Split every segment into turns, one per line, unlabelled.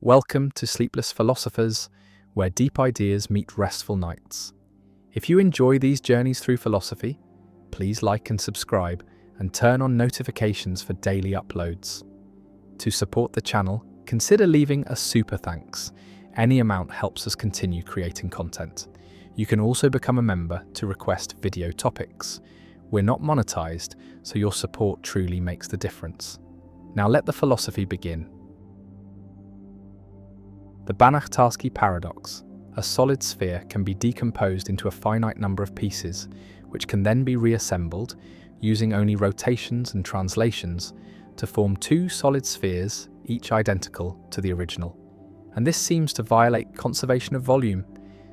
Welcome to Sleepless Philosophers, where deep ideas meet restful nights. If you enjoy these journeys through philosophy, please like and subscribe and turn on notifications for daily uploads. To support the channel, consider leaving a super thanks. Any amount helps us continue creating content. You can also become a member to request video topics. We're not monetized, so your support truly makes the difference. Now let the philosophy begin. The Banach-Tarski paradox. A solid sphere can be decomposed into a finite number of pieces, which can then be reassembled using only rotations and translations to form two solid spheres, each identical to the original. And this seems to violate conservation of volume,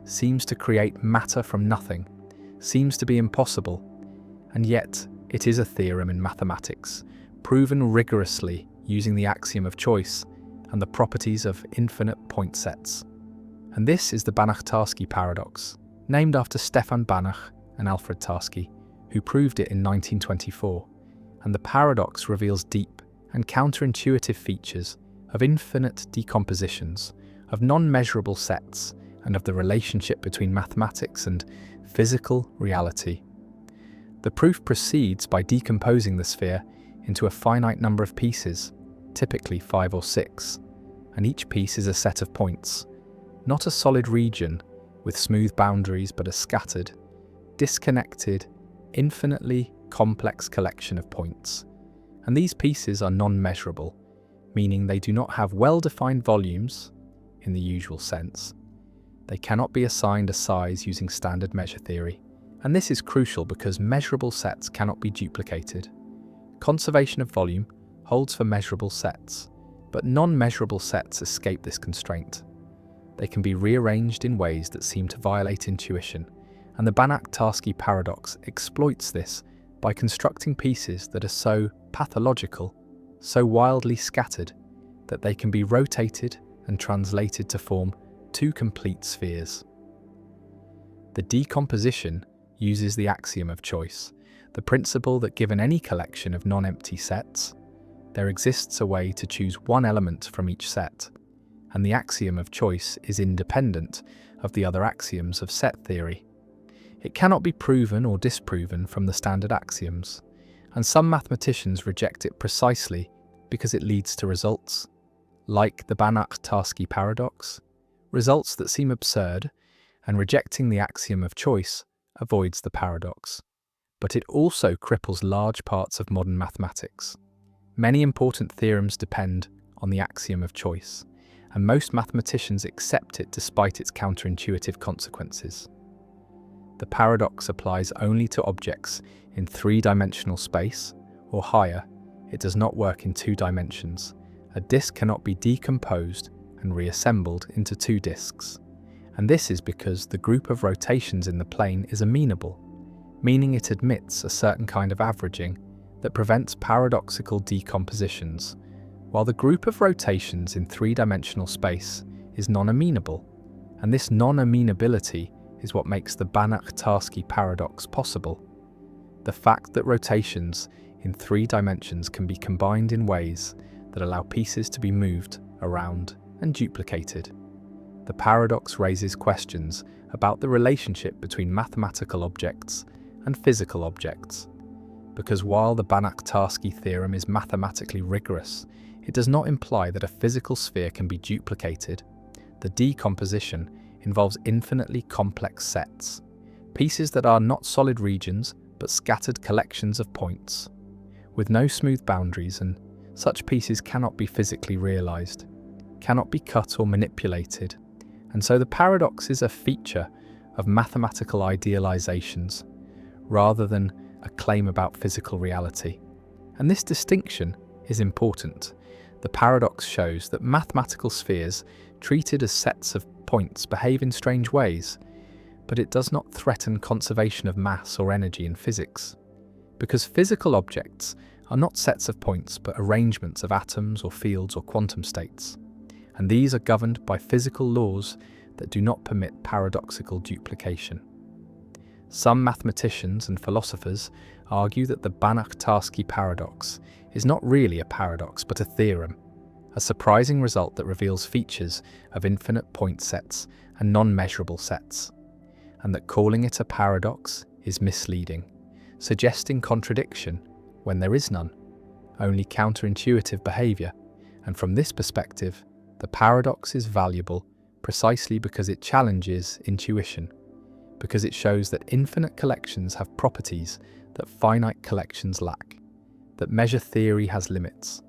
seems to create matter from nothing, seems to be impossible, and yet it is a theorem in mathematics, proven rigorously using the axiom of choice and the properties of infinite point sets. And this is the Banach-Tarski paradox, named after Stefan Banach and Alfred Tarski, who proved it in 1924. And the paradox reveals deep and counterintuitive features of infinite decompositions, of non-measurable sets, and of the relationship between mathematics and physical reality. The proof proceeds by decomposing the sphere into a finite number of pieces, typically 5 or 6, and each piece is a set of points, not a solid region with smooth boundaries but a scattered, disconnected, infinitely complex collection of points. And these pieces are non-measurable, meaning they do not have well-defined volumes in the usual sense. They cannot be assigned a size using standard measure theory, and this is crucial because measurable sets cannot be duplicated. Conservation of volume holds for measurable sets, but non-measurable sets escape this constraint. They can be rearranged in ways that seem to violate intuition, and the Banach-Tarski paradox exploits this by constructing pieces that are so pathological, so wildly scattered, that they can be rotated and translated to form two complete spheres. The decomposition uses the axiom of choice, the principle that given any collection of non-empty sets, there exists a way to choose one element from each set, and the axiom of choice is independent of the other axioms of set theory. It cannot be proven or disproven from the standard axioms, and some mathematicians reject it precisely because it leads to results, like the Banach-Tarski paradox, results that seem absurd, and rejecting the axiom of choice avoids the paradox. But it also cripples large parts of modern mathematics. Many important theorems depend on the axiom of choice, and most mathematicians accept it despite its counterintuitive consequences. The paradox applies only to objects in three-dimensional space, or higher. It does not work in 2 dimensions. A disk cannot be decomposed and reassembled into 2 disks, and this is because the group of rotations in the plane is amenable, meaning it admits a certain kind of averaging that prevents paradoxical decompositions, while the group of rotations in 3-dimensional space is non-amenable, and this non-amenability is what makes the Banach-Tarski paradox possible. The fact that rotations in 3 dimensions can be combined in ways that allow pieces to be moved around and duplicated. The paradox raises questions about the relationship between mathematical objects and physical objects, because while the Banach-Tarski theorem is mathematically rigorous, it does not imply that a physical sphere can be duplicated. The decomposition involves infinitely complex sets, pieces that are not solid regions but scattered collections of points, with no smooth boundaries, and such pieces cannot be physically realized, cannot be cut or manipulated, and so the paradox is a feature of mathematical idealizations rather than a claim about physical reality. And this distinction is important. The paradox shows that mathematical spheres treated as sets of points behave in strange ways, but it does not threaten conservation of mass or energy in physics, because physical objects are not sets of points but arrangements of atoms or fields or quantum states, and these are governed by physical laws that do not permit paradoxical duplication. Some mathematicians and philosophers argue that the Banach-Tarski paradox is not really a paradox but a theorem a surprising result that reveals features of infinite point sets and non-measurable sets, and that calling it a paradox is misleading, suggesting contradiction when there is none, only counterintuitive behavior. And from this perspective, the paradox is valuable precisely because it challenges intuition, because it shows that infinite collections have properties that finite collections lack, that measure theory has limits,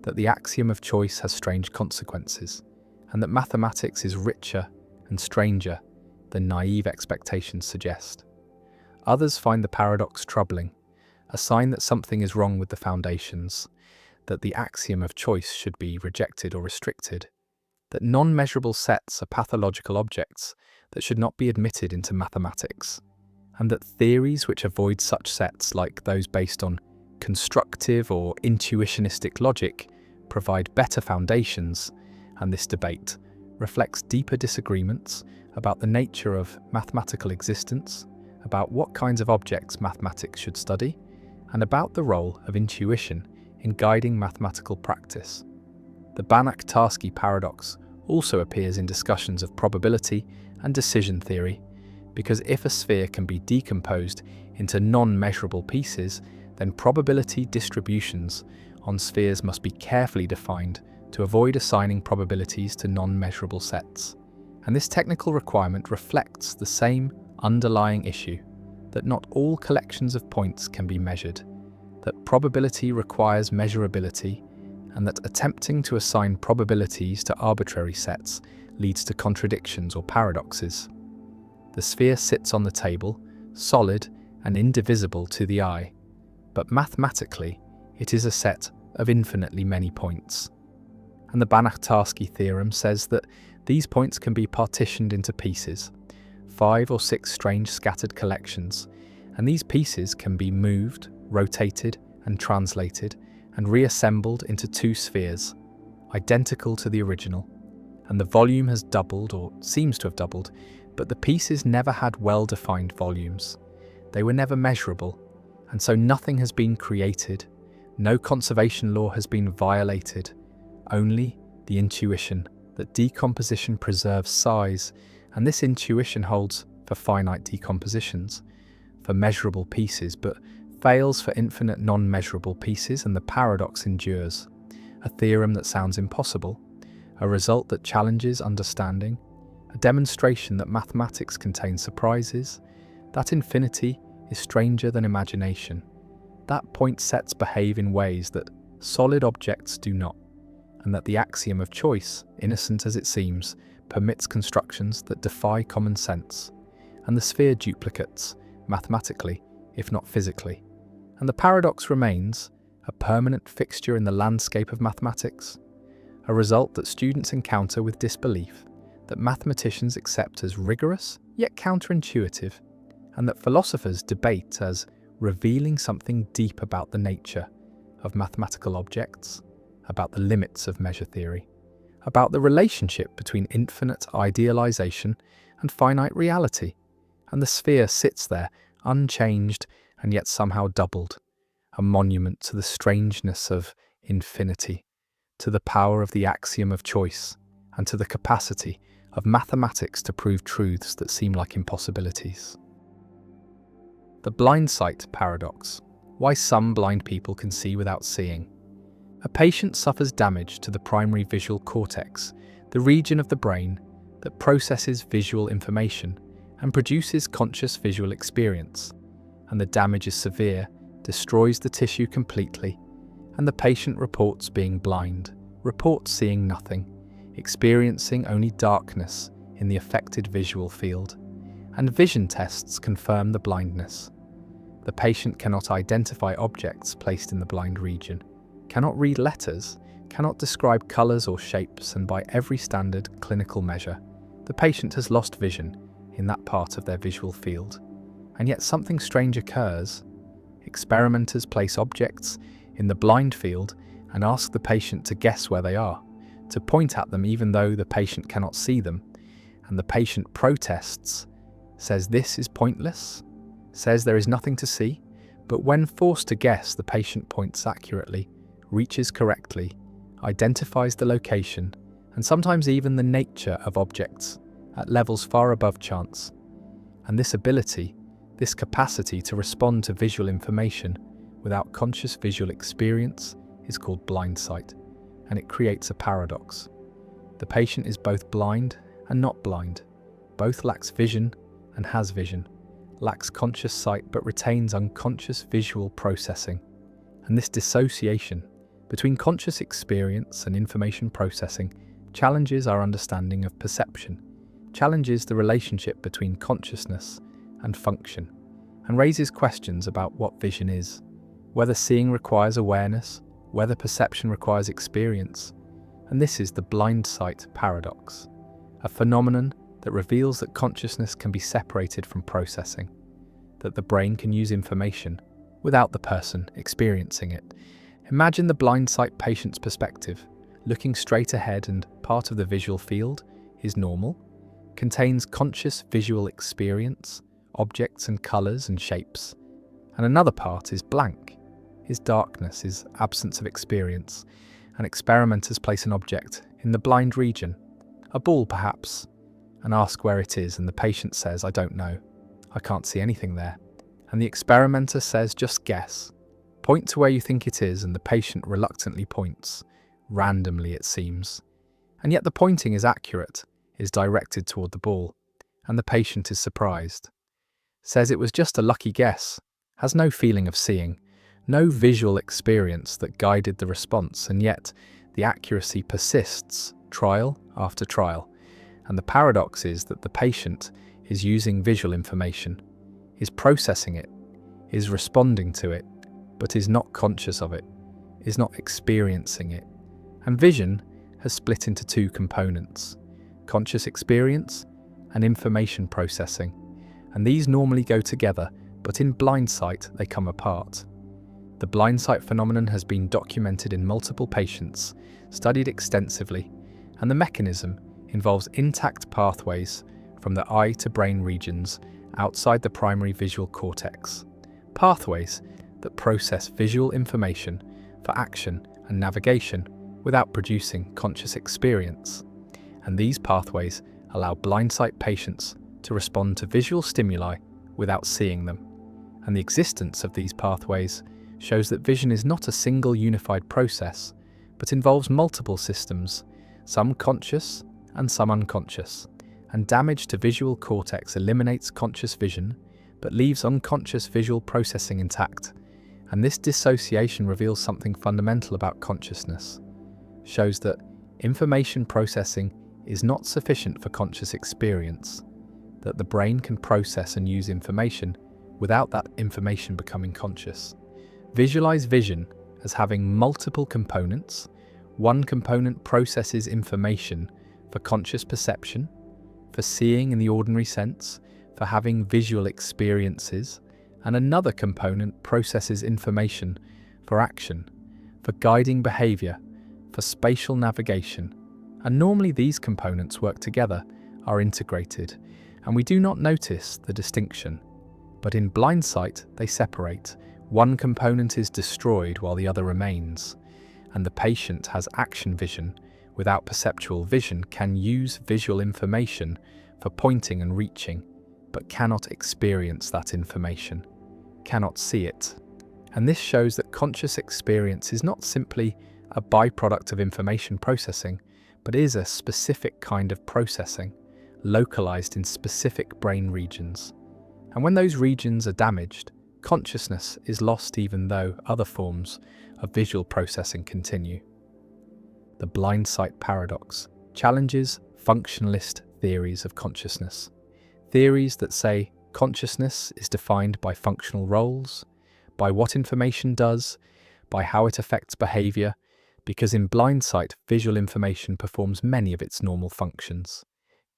that the axiom of choice has strange consequences, and that mathematics is richer and stranger than naive expectations suggest. Others find the paradox troubling, a sign that something is wrong with the foundations, that the axiom of choice should be rejected or restricted, that non-measurable sets are pathological objects that should not be admitted into mathematics, and that theories which avoid such sets, like those based on constructive or intuitionistic logic, provide better foundations. And this debate reflects deeper disagreements about the nature of mathematical existence, about what kinds of objects mathematics should study, and about the role of intuition in guiding mathematical practice. The Banach-Tarski paradox also appears in discussions of probability and decision theory, because if a sphere can be decomposed into non-measurable pieces, then probability distributions on spheres must be carefully defined to avoid assigning probabilities to non-measurable sets. And this technical requirement reflects the same underlying issue, that not all collections of points can be measured, that probability requires measurability, and that attempting to assign probabilities to arbitrary sets leads to contradictions or paradoxes. The sphere sits on the table, solid and indivisible to the eye, but mathematically it is a set of infinitely many points. And the Banach-Tarski theorem says that these points can be partitioned into pieces, 5 or 6 strange scattered collections, and these pieces can be moved, rotated and translated and reassembled into 2 spheres, identical to the original, and the volume has doubled or seems to have doubled, but the pieces never had well-defined volumes. They were never measurable, and so nothing has been created, no conservation law has been violated, only the intuition that decomposition preserves size, and this intuition holds for finite decompositions, for measurable pieces, but fails for infinite non-measurable pieces, and the paradox endures, a theorem that sounds impossible, a result that challenges understanding, a demonstration that mathematics contains surprises, that infinity is stranger than imagination, that point sets behave in ways that solid objects do not, and that the axiom of choice, innocent as it seems, permits constructions that defy common sense, and the sphere duplicates, mathematically, if not physically. And the paradox remains a permanent fixture in the landscape of mathematics, a result that students encounter with disbelief, that mathematicians accept as rigorous yet counterintuitive, and that philosophers debate as revealing something deep about the nature of mathematical objects, about the limits of measure theory, about the relationship between infinite idealization and finite reality. And the sphere sits there, unchanged and yet somehow doubled, a monument to the strangeness of infinity, to the power of the axiom of choice, and to the capacity of mathematics to prove truths that seem like impossibilities. The blind sight paradox. Why some blind people can see without seeing. A patient suffers damage to the primary visual cortex, the region of the brain that processes visual information and produces conscious visual experience, and the damage is severe, destroys the tissue completely, and the patient reports being blind, reports seeing nothing, experiencing only darkness in the affected visual field, and vision tests confirm the blindness. The patient cannot identify objects placed in the blind region, cannot read letters, cannot describe colours or shapes, and by every standard clinical measure, the patient has lost vision in that part of their visual field. And yet something strange occurs. Experimenters place objects in the blind field and ask the patient to guess where they are, to point at them even though the patient cannot see them, and the patient protests, says this is pointless, says there is nothing to see, but when forced to guess, the patient points accurately, reaches correctly, identifies the location, and sometimes even the nature of objects at levels far above chance. And this ability, this capacity to respond to visual information without conscious visual experience is called blind sight, and it creates a paradox. The patient is both blind and not blind, both lacks vision and has vision, lacks conscious sight but retains unconscious visual processing. And this dissociation between conscious experience and information processing challenges our understanding of perception, challenges the relationship between consciousness and function, and raises questions about what vision is, whether seeing requires awareness, whether perception requires experience. And this is the blind sight paradox, a phenomenon that reveals that consciousness can be separated from processing, that the brain can use information without the person experiencing it. Imagine the blind sight patient's perspective, looking straight ahead, and part of the visual field is normal, contains conscious visual experience, objects and colours and shapes, and another part is blank, is darkness, is absence of experience. And experimenters place an object in the blind region, a ball perhaps, and ask where it is, and the patient says, "I don't know, I can't see anything there." And the experimenter says, "Just guess. Point to where you think it is," and the patient reluctantly points, randomly it seems. And yet the pointing is accurate, is directed toward the ball, and the patient is surprised. Says it was just a lucky guess, has no feeling of seeing, no visual experience that guided the response, and yet the accuracy persists trial after trial. And the paradox is that the patient is using visual information, is processing it, is responding to it, but is not conscious of it, is not experiencing it. And vision has split into two components: conscious experience and information processing. And these normally go together, but in blind sight they come apart. The blind sight phenomenon has been documented in multiple patients, studied extensively, and the mechanism involves intact pathways from the eye to brain regions outside the primary visual cortex. Pathways that process visual information for action and navigation without producing conscious experience. And these pathways allow blind sight patients to respond to visual stimuli without seeing them. And the existence of these pathways shows that vision is not a single unified process, but involves multiple systems, some conscious and some unconscious. And damage to visual cortex eliminates conscious vision, but leaves unconscious visual processing intact. And this dissociation reveals something fundamental about consciousness, shows that information processing is not sufficient for conscious experience, that the brain can process and use information without that information becoming conscious. Visualize vision as having multiple components. One component processes information for conscious perception, for seeing in the ordinary sense, for having visual experiences, and another component processes information for action, for guiding behavior, for spatial navigation. And normally these components work together, are integrated, and we do not notice the distinction. But in blind sight, they separate. One component is destroyed while the other remains, and the patient has action vision without perceptual vision, can use visual information for pointing and reaching, but cannot experience that information, cannot see it. And this shows that conscious experience is not simply a byproduct of information processing, but is a specific kind of processing, localized in specific brain regions. And when those regions are damaged, consciousness is lost even though other forms of visual processing continue. The blind sight paradox challenges functionalist theories of consciousness. Theories that say consciousness is defined by functional roles, by what information does, by how it affects behavior, because in blind sight, visual information performs many of its normal functions,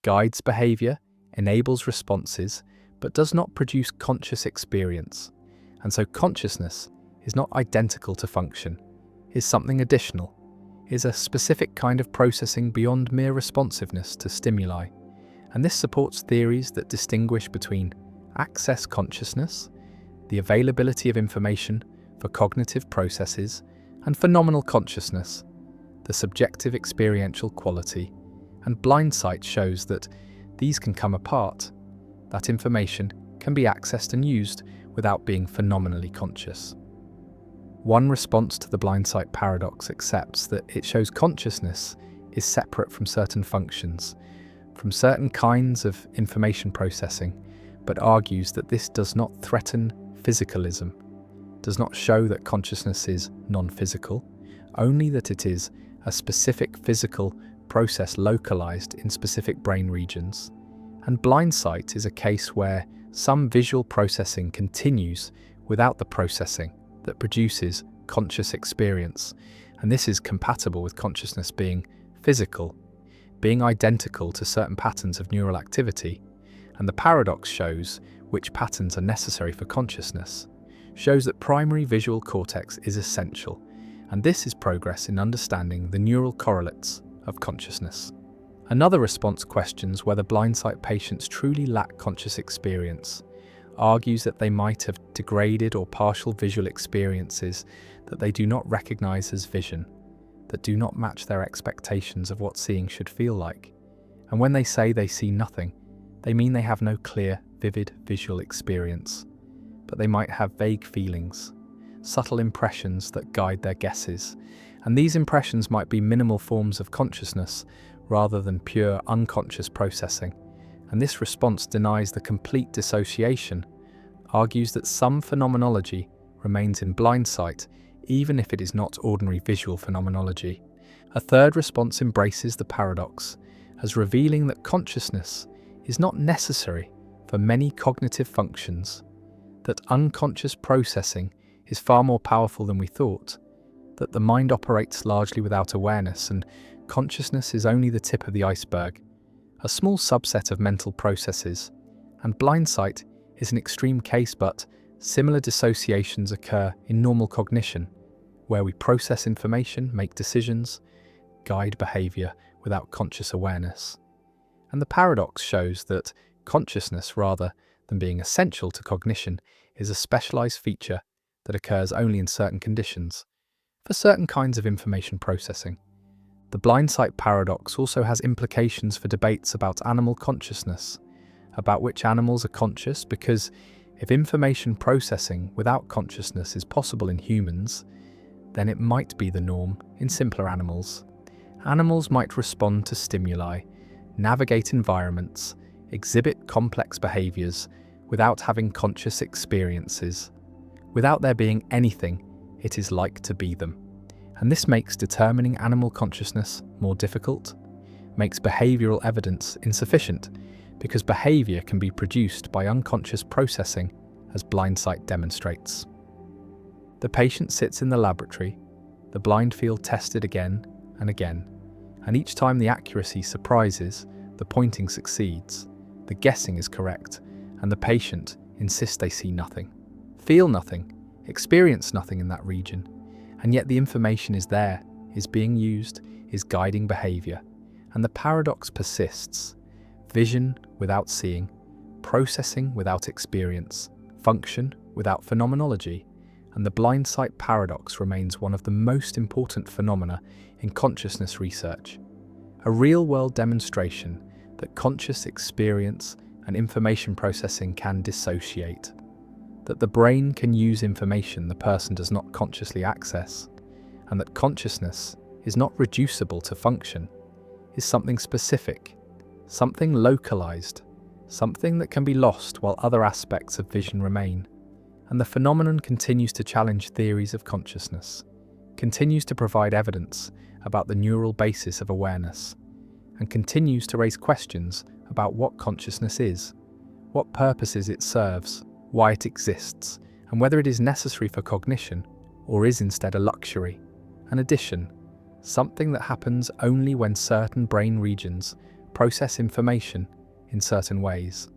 guides behavior, enables responses, but does not produce conscious experience. And so consciousness is not identical to function, is something additional, is a specific kind of processing beyond mere responsiveness to stimuli. And this supports theories that distinguish between access consciousness, the availability of information for cognitive processes, and phenomenal consciousness, the subjective experiential quality, and blind sight shows that these can come apart, that information can be accessed and used without being phenomenally conscious. One response to the blind sight paradox accepts that it shows consciousness is separate from certain functions, from certain kinds of information processing, but argues that this does not threaten physicalism, does not show that consciousness is non-physical, only that it is a specific physical process localized in specific brain regions. And blind sight is a case where some visual processing continues without the processing that produces conscious experience, and this is compatible with consciousness being physical, being identical to certain patterns of neural activity. And the paradox shows which patterns are necessary for consciousness, shows that primary visual cortex is essential, and this is progress in understanding the neural correlates of consciousness. Another response questions whether blind sight patients truly lack conscious experience, argues that they might have degraded or partial visual experiences that they do not recognize as vision, that do not match their expectations of what seeing should feel like. And when they say they see nothing, they mean they have no clear, vivid visual experience, but they might have vague feelings, subtle impressions that guide their guesses, and these impressions might be minimal forms of consciousness rather than pure unconscious processing. And this response denies the complete dissociation, argues that some phenomenology remains in blind sight, even if it is not ordinary visual phenomenology. A third response embraces the paradox as revealing that consciousness is not necessary for many cognitive functions, that unconscious processing is far more powerful than we thought, that the mind operates largely without awareness, and consciousness is only the tip of the iceberg, a small subset of mental processes, and blind sight is an extreme case, but similar dissociations occur in normal cognition, where we process information, make decisions, guide behavior without conscious awareness. And the paradox shows that consciousness, rather than being essential to cognition, is a specialized feature that occurs only in certain conditions, for certain kinds of information processing. The blind sight paradox also has implications for debates about animal consciousness, about which animals are conscious, because if information processing without consciousness is possible in humans, then it might be the norm in simpler animals. Animals might respond to stimuli, navigate environments, exhibit complex behaviors without having conscious experiences, without there being anything it is like to be them. And this makes determining animal consciousness more difficult, makes behavioral evidence insufficient, because behavior can be produced by unconscious processing, as blind sight demonstrates. The patient sits in the laboratory, the blind field tested again and again, and each time the accuracy surprises, the pointing succeeds, the guessing is correct, and the patient insists they see nothing, feel nothing, experience nothing in that region, and yet the information is there, is being used, is guiding behavior, and the paradox persists. Vision without seeing, processing without experience, function without phenomenology, and the blind sight paradox remains one of the most important phenomena in consciousness research, a real-world demonstration that conscious experience and information processing can dissociate, that the brain can use information the person does not consciously access, and that consciousness is not reducible to function, is something specific, something localized, something that can be lost while other aspects of vision remain. And the phenomenon continues to challenge theories of consciousness, continues to provide evidence about the neural basis of awareness, and continues to raise questions about what consciousness is, what purposes it serves, why it exists, and whether it is necessary for cognition or is instead a luxury, an addition, something that happens only when certain brain regions process information in certain ways.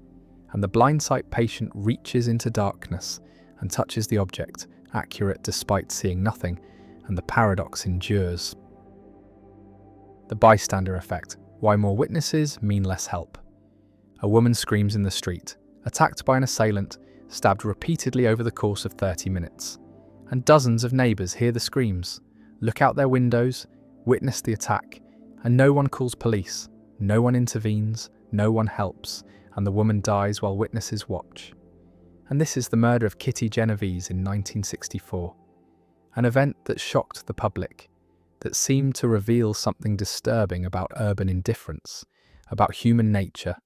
And the blind sight patient reaches into darkness and touches the object, accurate despite seeing nothing, and the paradox endures. The bystander effect. Why more witnesses mean less help. A woman screams in the street, attacked by an assailant, stabbed repeatedly over the course of 30 minutes. And dozens of neighbours hear the screams, look out their windows, witness the attack, and no one calls police, no one intervenes, no one helps, and the woman dies while witnesses watch. And this is the murder of Kitty Genovese in 1964, an event that shocked the public, that seemed to reveal something disturbing about urban indifference, about human nature,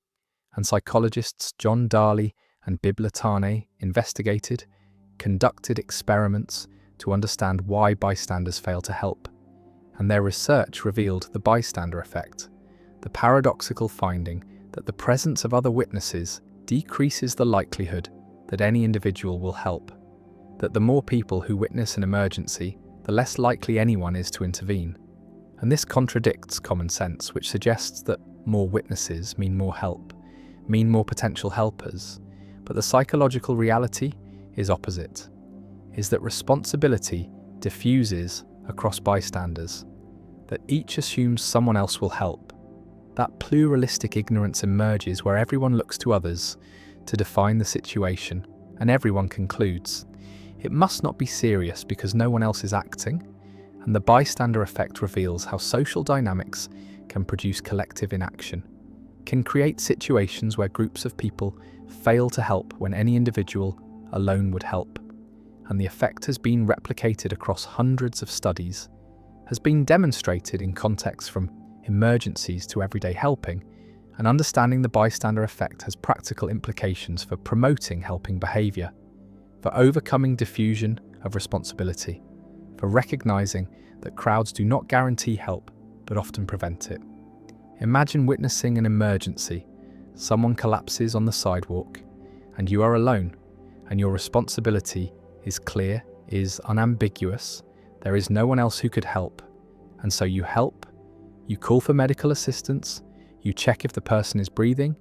and psychologists John Darley and Bibb Latané investigated, conducted experiments to understand why bystanders fail to help, and their research revealed the bystander effect, the paradoxical finding that the presence of other witnesses decreases the likelihood that any individual will help, that the more people who witness an emergency, the less likely anyone is to intervene. And this contradicts common sense, which suggests that more witnesses mean more help, mean more potential helpers. But the psychological reality is opposite, is that responsibility diffuses across bystanders, that each assumes someone else will help. That pluralistic ignorance emerges where everyone looks to others to define the situation, and everyone concludes it must not be serious because no one else is acting, and the bystander effect reveals how social dynamics can produce collective inaction, can create situations where groups of people fail to help when any individual alone would help. And the effect has been replicated across hundreds of studies, has been demonstrated in contexts from emergencies to everyday helping, and understanding the bystander effect has practical implications for promoting helping behaviour, for overcoming diffusion of responsibility, for recognising that crowds do not guarantee help but often prevent it. Imagine witnessing an emergency. Someone collapses on the sidewalk, and you are alone, and your responsibility is clear, is unambiguous. There is no one else who could help, and so you help, you call for medical assistance, you check if the person is breathing,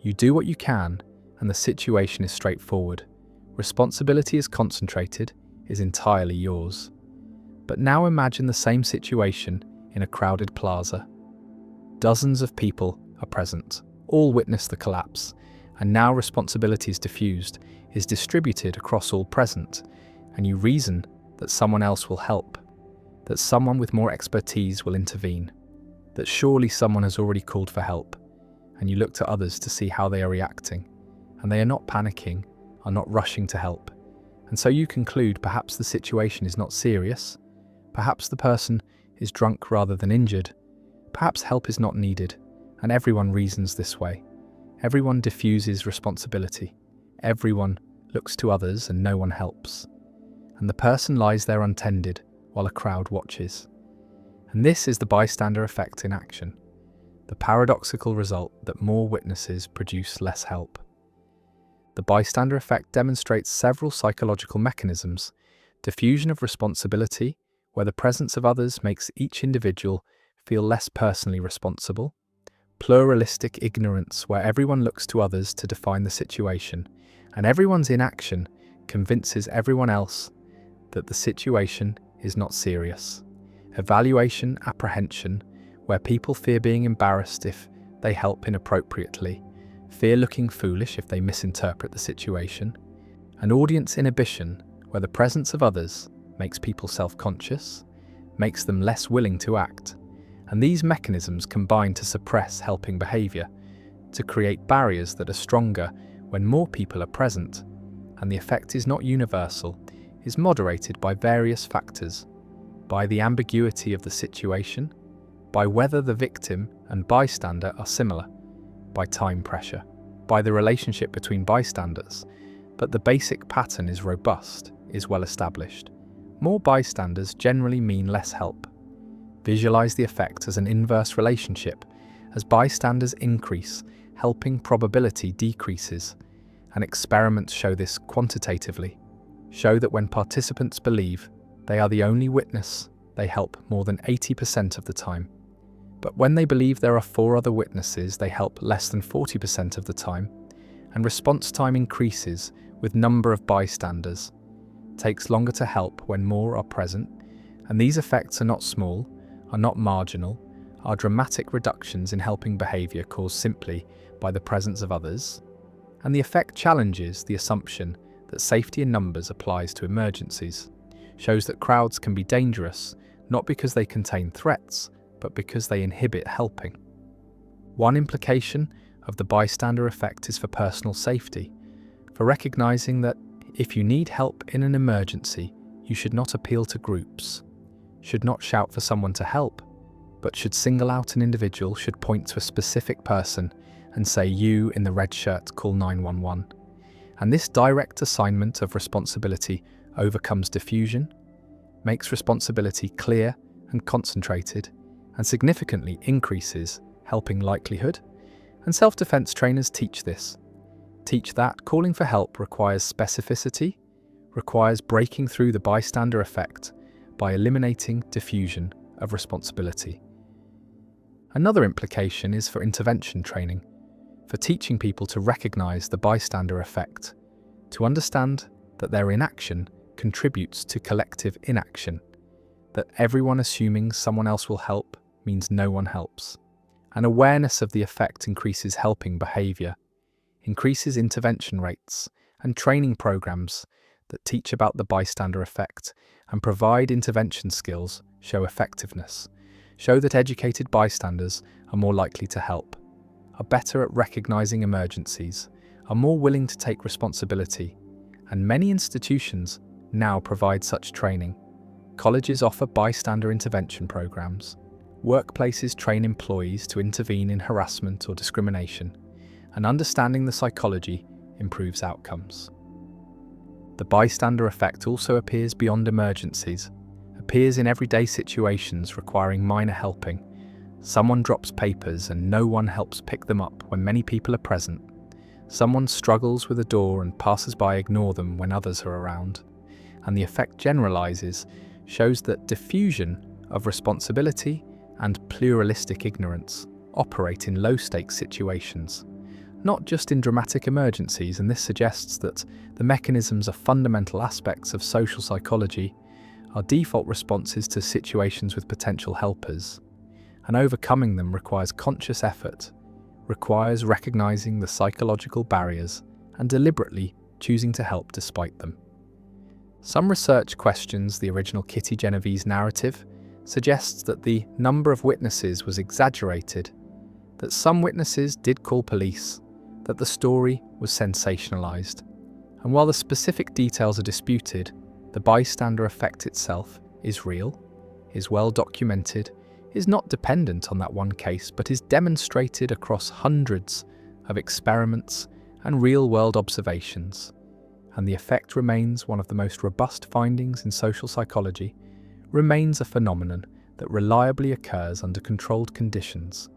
you do what you can, and the situation is straightforward. Responsibility is concentrated, is entirely yours. But now imagine the same situation in a crowded plaza. Dozens of people are present, all witness the collapse, and now responsibility is diffused, is distributed across all present, and you reason that someone else will help, that someone with more expertise will intervene, that surely someone has already called for help, and you look to others to see how they are reacting, and they are not panicking, are not rushing to help, and so you conclude perhaps the situation is not serious, perhaps the person is drunk rather than injured, perhaps help is not needed, and everyone reasons this way. Everyone diffuses responsibility, everyone looks to others and no one helps, and the person lies there untended while a crowd watches. And this is the bystander effect in action, the paradoxical result that more witnesses produce less help. The bystander effect demonstrates several psychological mechanisms: diffusion of responsibility, where the presence of others makes each individual feel less personally responsible; pluralistic ignorance, where everyone looks to others to define the situation, and everyone's inaction convinces everyone else that the situation is not serious; evaluation apprehension, where people fear being embarrassed if they help inappropriately, fear looking foolish if they misinterpret the situation; and audience inhibition, where the presence of others makes people self-conscious, makes them less willing to act. And these mechanisms combine to suppress helping behaviour, to create barriers that are stronger when more people are present, and the effect is not universal, is moderated by various factors, by the ambiguity of the situation, by whether the victim and bystander are similar, by time pressure, by the relationship between bystanders, but the basic pattern is robust, is well established. More bystanders generally mean less help. Visualize the effect as an inverse relationship. As bystanders increase, helping probability decreases, and experiments show this quantitatively, show that when participants believe they are the only witness, they help more than 80% of the time. But when they believe there are 4 other witnesses, they help less than 40% of the time, and response time increases with number of bystanders. It takes longer to help when more are present, and these effects are not small, are not marginal, are dramatic reductions in helping behaviour caused simply by the presence of others. And the effect challenges the assumption that safety in numbers applies to emergencies, shows that crowds can be dangerous not because they contain threats, but because they inhibit helping. One implication of the bystander effect is for personal safety, for recognizing that if you need help in an emergency, you should not appeal to groups, should not shout for someone to help, but should single out an individual, should point to a specific person and say, "You in the red shirt, call 911. And this direct assignment of responsibility overcomes diffusion, makes responsibility clear and concentrated, and significantly increases helping likelihood. And self-defense trainers teach this. Teach that calling for help requires specificity, requires breaking through the bystander effect by eliminating diffusion of responsibility. Another implication is for intervention training, for teaching people to recognize the bystander effect, to understand that their inaction contributes to collective inaction, that everyone assuming someone else will help means no one helps. An awareness of the effect increases helping behavior, increases intervention rates, and training programs that teach about the bystander effect and provide intervention skills show effectiveness, show that educated bystanders are more likely to help, are better at recognizing emergencies, are more willing to take responsibility, and many institutions now provide such training. Colleges offer bystander intervention programs. Workplaces train employees to intervene in harassment or discrimination, and understanding the psychology improves outcomes. The bystander effect also appears beyond emergencies, appears in everyday situations requiring minor helping. Someone drops papers and no one helps pick them up when many people are present. Someone struggles with a door and passers-by ignore them when others are around. And the effect generalizes, shows that diffusion of responsibility and pluralistic ignorance operate in low-stakes situations, not just in dramatic emergencies, and this suggests that the mechanisms are fundamental aspects of social psychology, are default responses to situations with potential helpers, and overcoming them requires conscious effort, requires recognizing the psychological barriers and deliberately choosing to help despite them. Some research questions the original Kitty Genovese narrative, suggests that the number of witnesses was exaggerated, that some witnesses did call police, that the story was sensationalized. And while the specific details are disputed, the bystander effect itself is real, is well documented, is not dependent on that one case, but is demonstrated across hundreds of experiments and real-world observations. And the effect remains one of the most robust findings in social psychology, remains a phenomenon that reliably occurs under controlled conditions.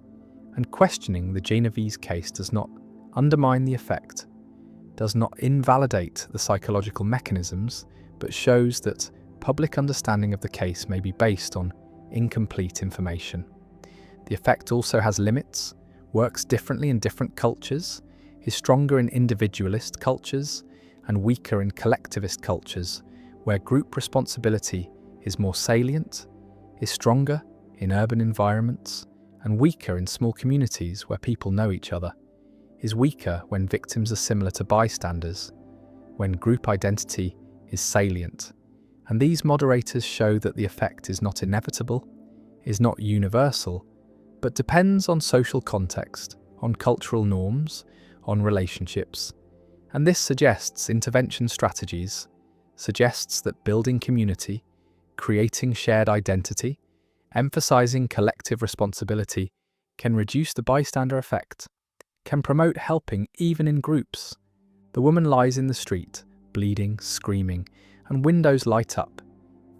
And questioning the Genovese case does not undermine the effect, does not invalidate the psychological mechanisms, but shows that public understanding of the case may be based on incomplete information. The effect also has limits, works differently in different cultures, is stronger in individualist cultures, and weaker in collectivist cultures, where group responsibility is more salient, is stronger in urban environments, and weaker in small communities where people know each other, is weaker when victims are similar to bystanders, when group identity is salient. And these moderators show that the effect is not inevitable, is not universal, but depends on social context, on cultural norms, on relationships. And this suggests intervention strategies, suggests that building community, creating shared identity, emphasizing collective responsibility can reduce the bystander effect, can promote helping even in groups. The woman lies in the street, bleeding, screaming, and windows light up.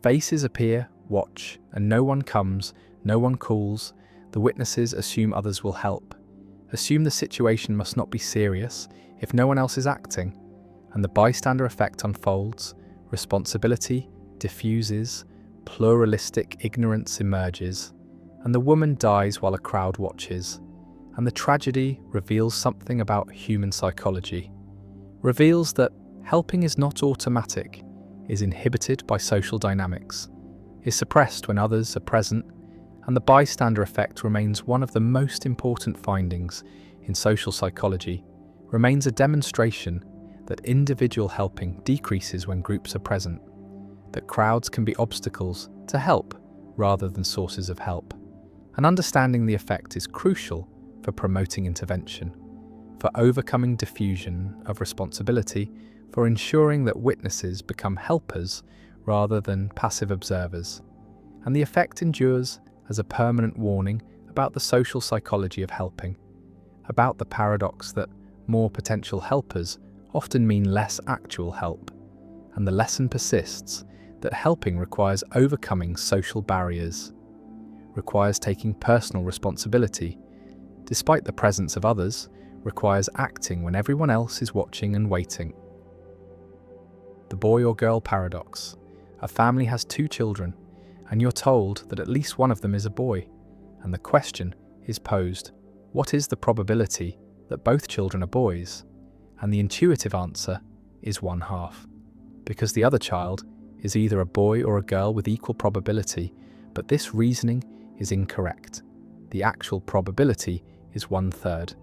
Faces appear, watch, and no one comes, no one calls. The witnesses assume others will help, assume the situation must not be serious if no one else is acting, and the bystander effect unfolds, responsibility diffuses, pluralistic ignorance emerges, and the woman dies while a crowd watches. And the tragedy reveals something about human psychology, reveals that helping is not automatic, is inhibited by social dynamics, is suppressed when others are present, and the bystander effect remains one of the most important findings in social psychology, remains a demonstration that individual helping decreases when groups are present, that crowds can be obstacles to help rather than sources of help. And understanding the effect is crucial for promoting intervention, for overcoming diffusion of responsibility, for ensuring that witnesses become helpers rather than passive observers. And the effect endures as a permanent warning about the social psychology of helping, about the paradox that more potential helpers often mean less actual help. And the lesson persists that helping requires overcoming social barriers, requires taking personal responsibility, despite the presence of others, requires acting when everyone else is watching and waiting. The boy or girl paradox. A family has 2 children, and you're told that at least one of them is a boy, and the question is posed, what is the probability that both children are boys? And the intuitive answer is 1/2, because the other child is either a boy or a girl with equal probability, but this reasoning is incorrect. The actual probability is 1/3.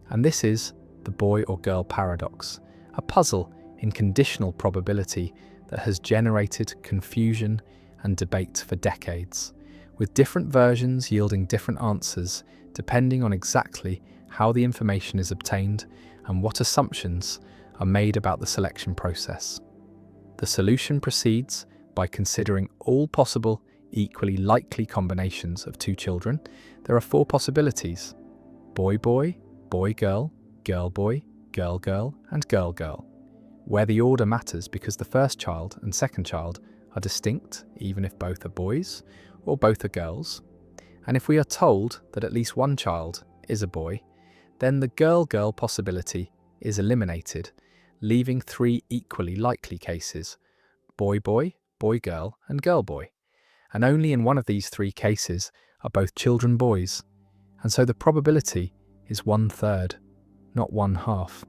And this is the boy or girl paradox, a puzzle in conditional probability that has generated confusion and debate for decades, with different versions yielding different answers depending on exactly how the information is obtained and what assumptions are made about the selection process. The solution proceeds by considering all possible, equally likely combinations of 2 children. There are 4 possibilities: boy-boy, boy-girl, girl-boy, girl-girl, and girl-girl, where the order matters because the first child and second child are distinct, even if both are boys or both are girls. And if we are told that at least one child is a boy, then the girl-girl possibility is eliminated, leaving 3 equally likely cases: boy-boy, boy-girl, and girl-boy. And only in one of these 3 cases are both children boys, and so the probability is 1/3, not 1/2.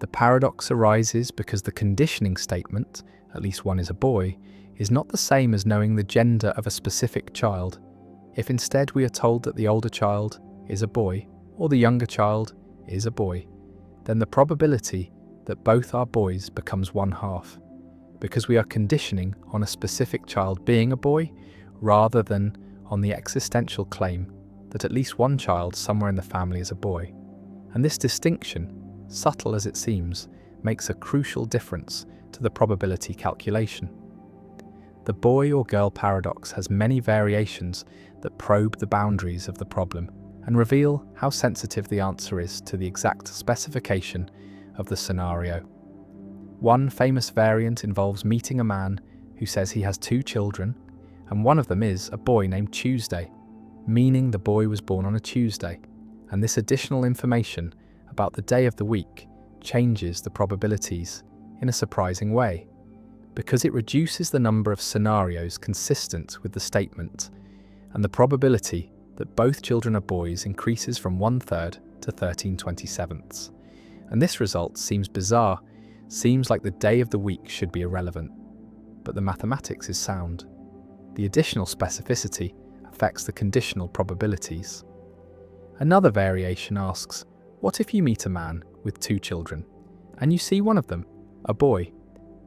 The paradox arises because the conditioning statement, at least one is a boy, is not the same as knowing the gender of a specific child. If instead we are told that the older child is a boy, or the younger child is a boy, then the probability that both are boys becomes 1/2, because we are conditioning on a specific child being a boy rather than on the existential claim that at least one child somewhere in the family is a boy. And this distinction, subtle as it seems, makes a crucial difference to the probability calculation. The boy or girl paradox has many variations that probe the boundaries of the problem and reveal how sensitive the answer is to the exact specification of the scenario. One famous variant involves meeting a man who says he has 2 children, and one of them is a boy named Tuesday, meaning the boy was born on a Tuesday. And this additional information about the day of the week changes the probabilities in a surprising way, because it reduces the number of scenarios consistent with the statement, and the probability that both children are boys increases from 1/3 to 13/27. And this result seems bizarre, seems like the day of the week should be irrelevant, but the mathematics is sound. The additional specificity affects the conditional probabilities. Another variation asks, what if you meet a man with 2 children, and you see one of them, a boy?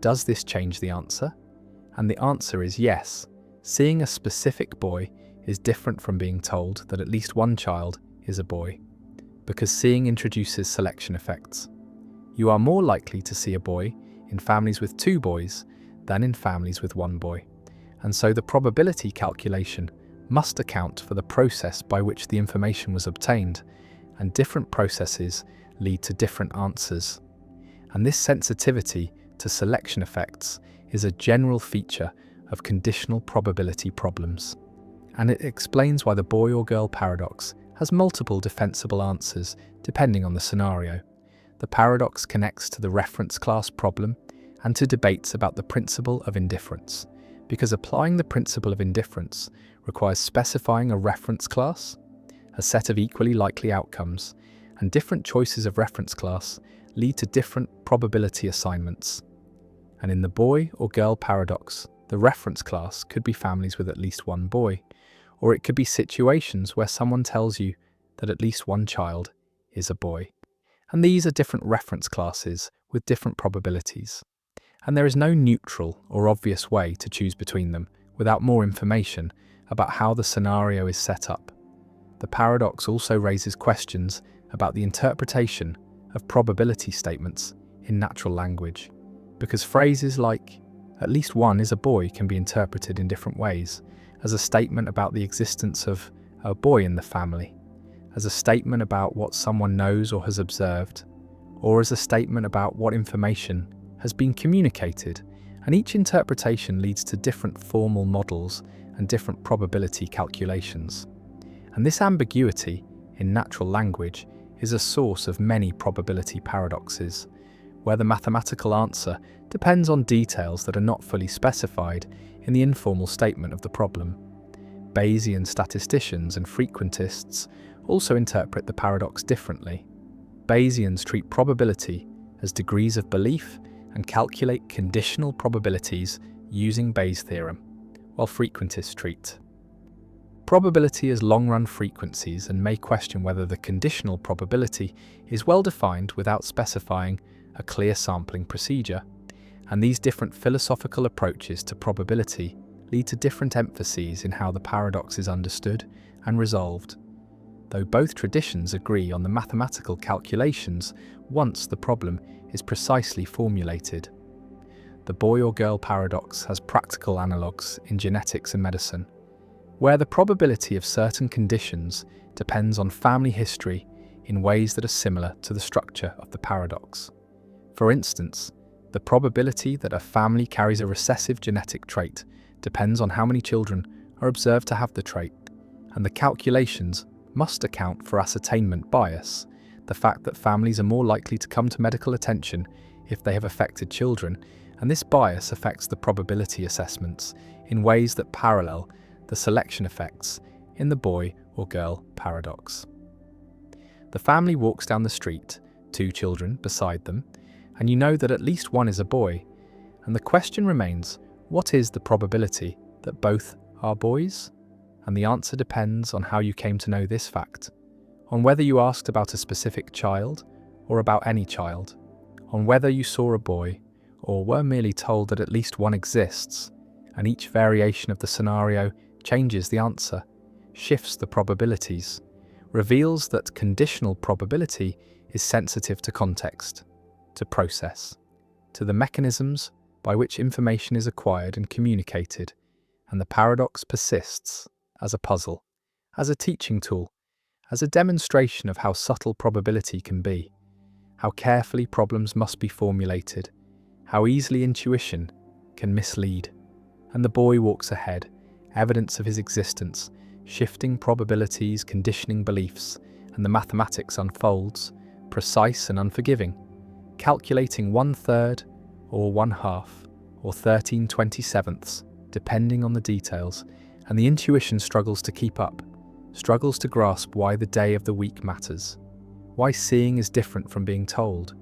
Does this change the answer? And the answer is yes. Seeing a specific boy is different from being told that at least one child is a boy, because seeing introduces selection effects. You are more likely to see a boy in families with 2 boys than in families with 1 boy, and so the probability calculation must account for the process by which the information was obtained, and different processes lead to different answers. And this sensitivity to selection effects is a general feature of conditional probability problems, and it explains why the boy or girl paradox has multiple defensible answers depending on the scenario. The paradox connects to the reference class problem and to debates about the principle of indifference, because applying the principle of indifference requires specifying a reference class, a set of equally likely outcomes, and different choices of reference class lead to different probability assignments. And in the boy or girl paradox, the reference class could be families with at least 1 boy, or it could be situations where someone tells you that at least one child is a boy. And these are different reference classes with different probabilities. And there is no neutral or obvious way to choose between them, without more information about how the scenario is set up. The paradox also raises questions about the interpretation of probability statements in natural language, because phrases like "at least one is a boy" can be interpreted in different ways, as a statement about the existence of a boy in the family, as a statement about what someone knows or has observed, or as a statement about what information has been communicated, and each interpretation leads to different formal models and different probability calculations. And this ambiguity in natural language is a source of many probability paradoxes, where the mathematical answer depends on details that are not fully specified in the informal statement of the problem. Bayesian statisticians and frequentists also interpret the paradox differently. Bayesians treat probability as degrees of belief and calculate conditional probabilities using Bayes' theorem, while frequentists treat probability as long-run frequencies and may question whether the conditional probability is well defined without specifying a clear sampling procedure. And these different philosophical approaches to probability lead to different emphases in how the paradox is understood and resolved, though both traditions agree on the mathematical calculations once the problem is precisely formulated. The boy or girl paradox has practical analogues in genetics and medicine, where the probability of certain conditions depends on family history in ways that are similar to the structure of the paradox. For instance, the probability that a family carries a recessive genetic trait depends on how many children are observed to have the trait, and the calculations must account for ascertainment bias, the fact that families are more likely to come to medical attention if they have affected children, and this bias affects the probability assessments in ways that parallel the selection effects in the boy or girl paradox. The family walks down the street, 2 children beside them, and you know that at least one is a boy, and the question remains, what is the probability that both are boys? And the answer depends on how you came to know this fact, on whether you asked about a specific child or about any child, on whether you saw a boy or were merely told that at least one exists, and each variation of the scenario changes the answer, shifts the probabilities, reveals that conditional probability is sensitive to context, to process, to the mechanisms by which information is acquired and communicated, and the paradox persists as a puzzle, as a teaching tool, as a demonstration of how subtle probability can be, how carefully problems must be formulated, how easily intuition can mislead. And the boy walks ahead, evidence of his existence, shifting probabilities, conditioning beliefs, and the mathematics unfolds, precise and unforgiving, calculating 1/3 or 1/2 or 13/27, depending on the details, and the intuition struggles to keep up, struggles to grasp why the day of the week matters, why seeing is different from being told,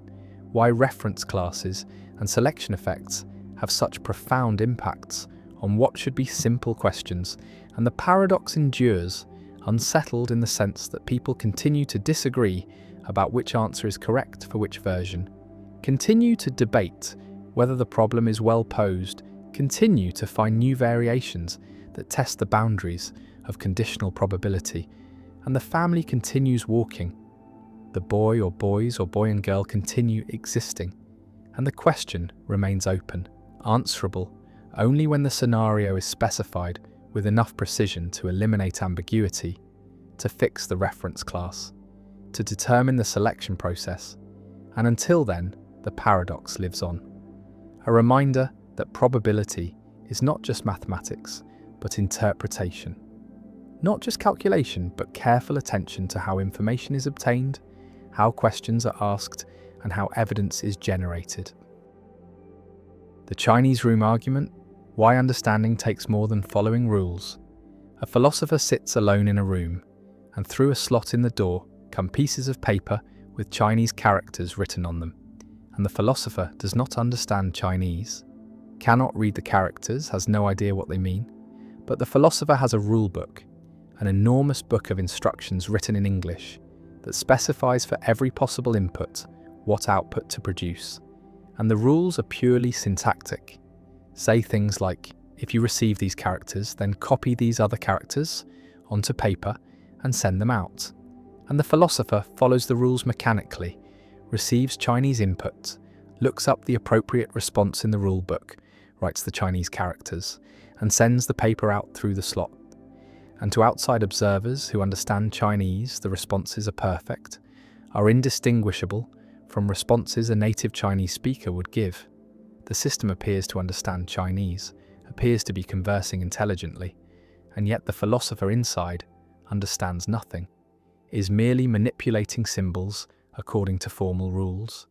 why reference classes and selection effects have such profound impacts on what should be simple questions, and the paradox endures, unsettled in the sense that people continue to disagree about which answer is correct for which version, continue to debate whether the problem is well posed, continue to find new variations that test the boundaries of conditional probability, and the family continues walking. The boy or boys or boy and girl continue existing, and the question remains open, answerable only when the scenario is specified with enough precision to eliminate ambiguity, to fix the reference class, to determine the selection process, and until then, the paradox lives on. A reminder that probability is not just mathematics, but interpretation. Not just calculation, but careful attention to how information is obtained, how questions are asked, and how evidence is generated. The Chinese room argument: why understanding takes more than following rules. A philosopher sits alone in a room, and through a slot in the door come pieces of paper with Chinese characters written on them, and the philosopher does not understand Chinese, cannot read the characters, has no idea what they mean, but the philosopher has a rule book, an enormous book of instructions written in English that specifies for every possible input what output to produce, and the rules are purely syntactic. Say things like, If you receive these characters, then copy these other characters onto paper and send them out. And the philosopher follows the rules mechanically, receives Chinese input, looks up the appropriate response in the rule book, writes the Chinese characters, and sends the paper out through the slot. And to outside observers who understand Chinese, the responses are perfect, are indistinguishable from responses a native Chinese speaker would give. The system appears to understand Chinese, appears to be conversing intelligently, and yet the philosopher inside understands nothing, is merely manipulating symbols according to formal rules.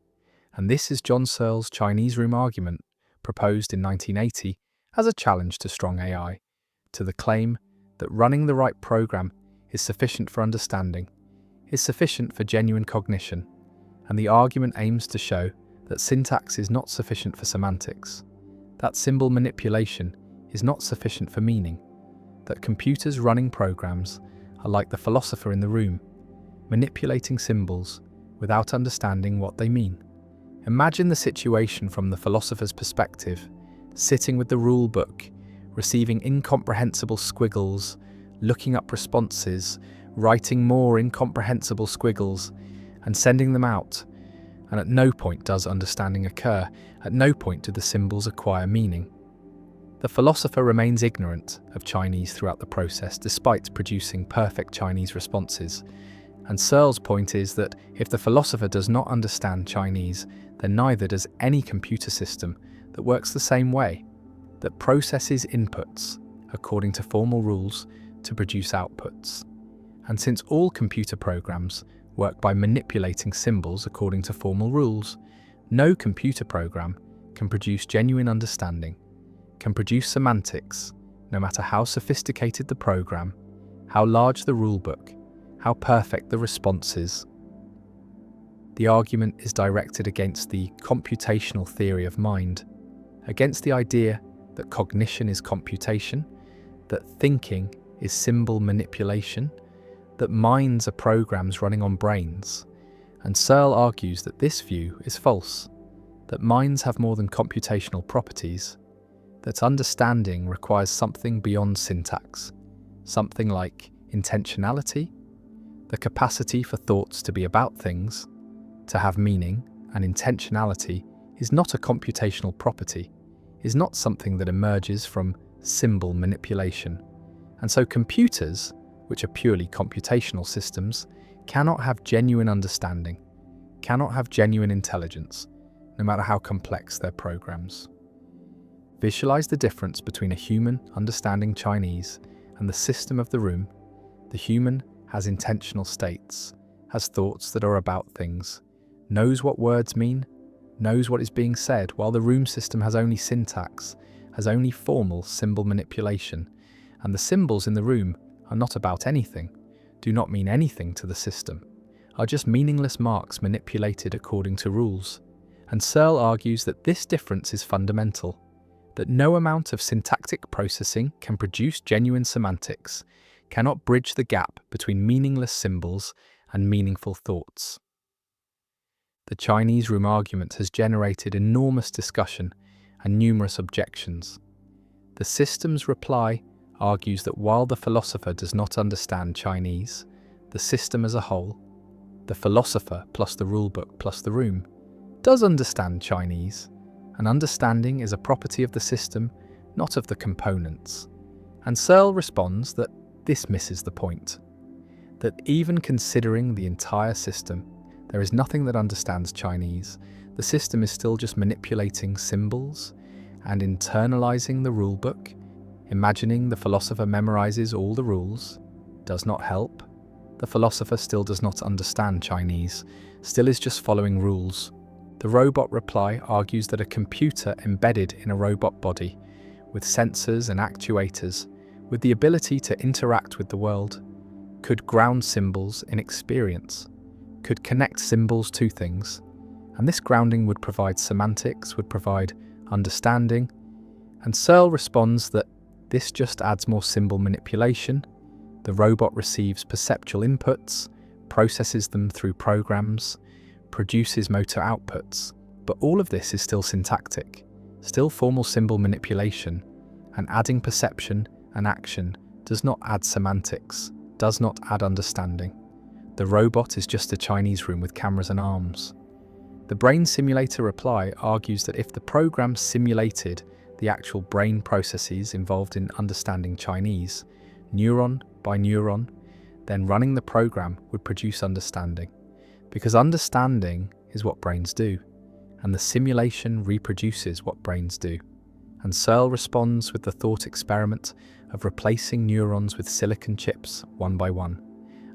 And this is John Searle's Chinese room argument, proposed in 1980 as a challenge to strong AI, to the claim that running the right program is sufficient for understanding, is sufficient for genuine cognition, and the argument aims to show that syntax is not sufficient for semantics, that symbol manipulation is not sufficient for meaning, that computers running programs are like the philosopher in the room, manipulating symbols without understanding what they mean. Imagine the situation from the philosopher's perspective, sitting with the rule book, receiving incomprehensible squiggles, looking up responses, writing more incomprehensible squiggles, and sending them out. And at no point does understanding occur, at no point do the symbols acquire meaning. The philosopher remains ignorant of Chinese throughout the process, despite producing perfect Chinese responses. And Searle's point is that if the philosopher does not understand Chinese, then neither does any computer system that works the same way, that processes inputs according to formal rules to produce outputs. And since all computer programs work by manipulating symbols according to formal rules, no computer program can produce genuine understanding, can produce semantics, no matter how sophisticated the program, how large the rulebook, how perfect the response is. The argument is directed against the computational theory of mind, against the idea that cognition is computation, that thinking is symbol manipulation, that minds are programs running on brains. And Searle argues that this view is false, that minds have more than computational properties, that understanding requires something beyond syntax, something like intentionality, the capacity for thoughts to be about things, to have meaning, and intentionality is not a computational property, is not something that emerges from symbol manipulation. And so computers, which are purely computational systems, cannot have genuine understanding, cannot have genuine intelligence, no matter how complex their programs. Visualize the difference between a human understanding Chinese and the system of the room. The human has intentional states, has thoughts that are about things, knows what words mean, knows what is being said, while the room system has only syntax, has only formal symbol manipulation, and the symbols in the room are not about anything, do not mean anything to the system, are just meaningless marks manipulated according to rules. And Searle argues that this difference is fundamental, that no amount of syntactic processing can produce genuine semantics, cannot bridge the gap between meaningless symbols and meaningful thoughts. The Chinese room argument has generated enormous discussion and numerous objections. The system's reply argues that while the philosopher does not understand Chinese, the system as a whole, the philosopher plus the rulebook plus the room, does understand Chinese, and understanding is a property of the system, not of the components. And Searle responds that this misses the point, that even considering the entire system, there is nothing that understands Chinese. The system is still just manipulating symbols and internalizing the rulebook. Imagining the philosopher memorizes all the rules does not help. The philosopher still does not understand Chinese, still is just following rules. The robot reply argues that a computer embedded in a robot body, with sensors and actuators, with the ability to interact with the world, could ground symbols in experience, could connect symbols to things, and this grounding would provide semantics, would provide understanding. And Searle responds that this just adds more symbol manipulation. The robot receives perceptual inputs, processes them through programs, produces motor outputs, but all of this is still syntactic, still formal symbol manipulation, and adding perception and action does not add semantics, does not add understanding. The robot is just a Chinese room with cameras and arms. The brain simulator reply argues that if the program simulated the actual brain processes involved in understanding Chinese, neuron by neuron, then running the program would produce understanding. Because understanding is what brains do, and the simulation reproduces what brains do. And Searle responds with the thought experiment of replacing neurons with silicon chips one by one,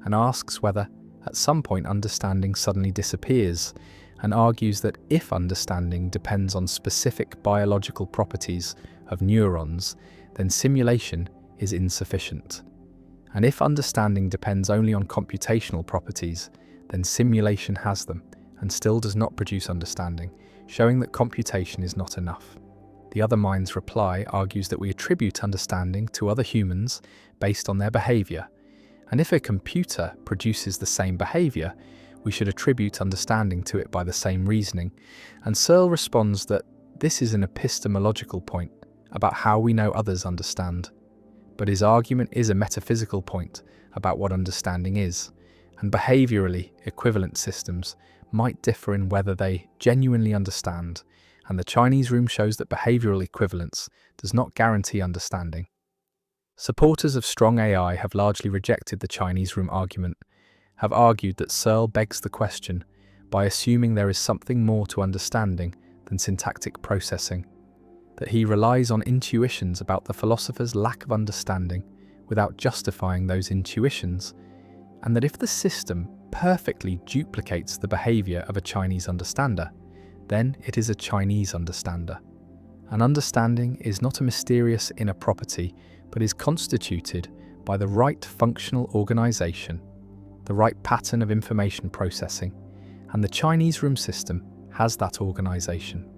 and asks whether at some point understanding suddenly disappears, and argues that if understanding depends on specific biological properties of neurons, then simulation is insufficient. And if understanding depends only on computational properties, then simulation has them and still does not produce understanding, showing that computation is not enough. The Other Minds reply argues that we attribute understanding to other humans based on their behavior, and if a computer produces the same behavior, we should attribute understanding to it by the same reasoning. And Searle responds that this is an epistemological point about how we know others understand, but his argument is a metaphysical point about what understanding is, and behaviorally equivalent systems might differ in whether they genuinely understand, and the Chinese room shows that behavioral equivalence does not guarantee understanding. Supporters of strong AI have largely rejected the Chinese room argument, have argued that Searle begs the question by assuming there is something more to understanding than syntactic processing, that he relies on intuitions about the philosopher's lack of understanding without justifying those intuitions, and that if the system perfectly duplicates the behavior of a Chinese understander, then it is a Chinese understander. An understanding is not a mysterious inner property, but is constituted by the right functional organization, the right pattern of information processing, and the Chinese room system has that organization.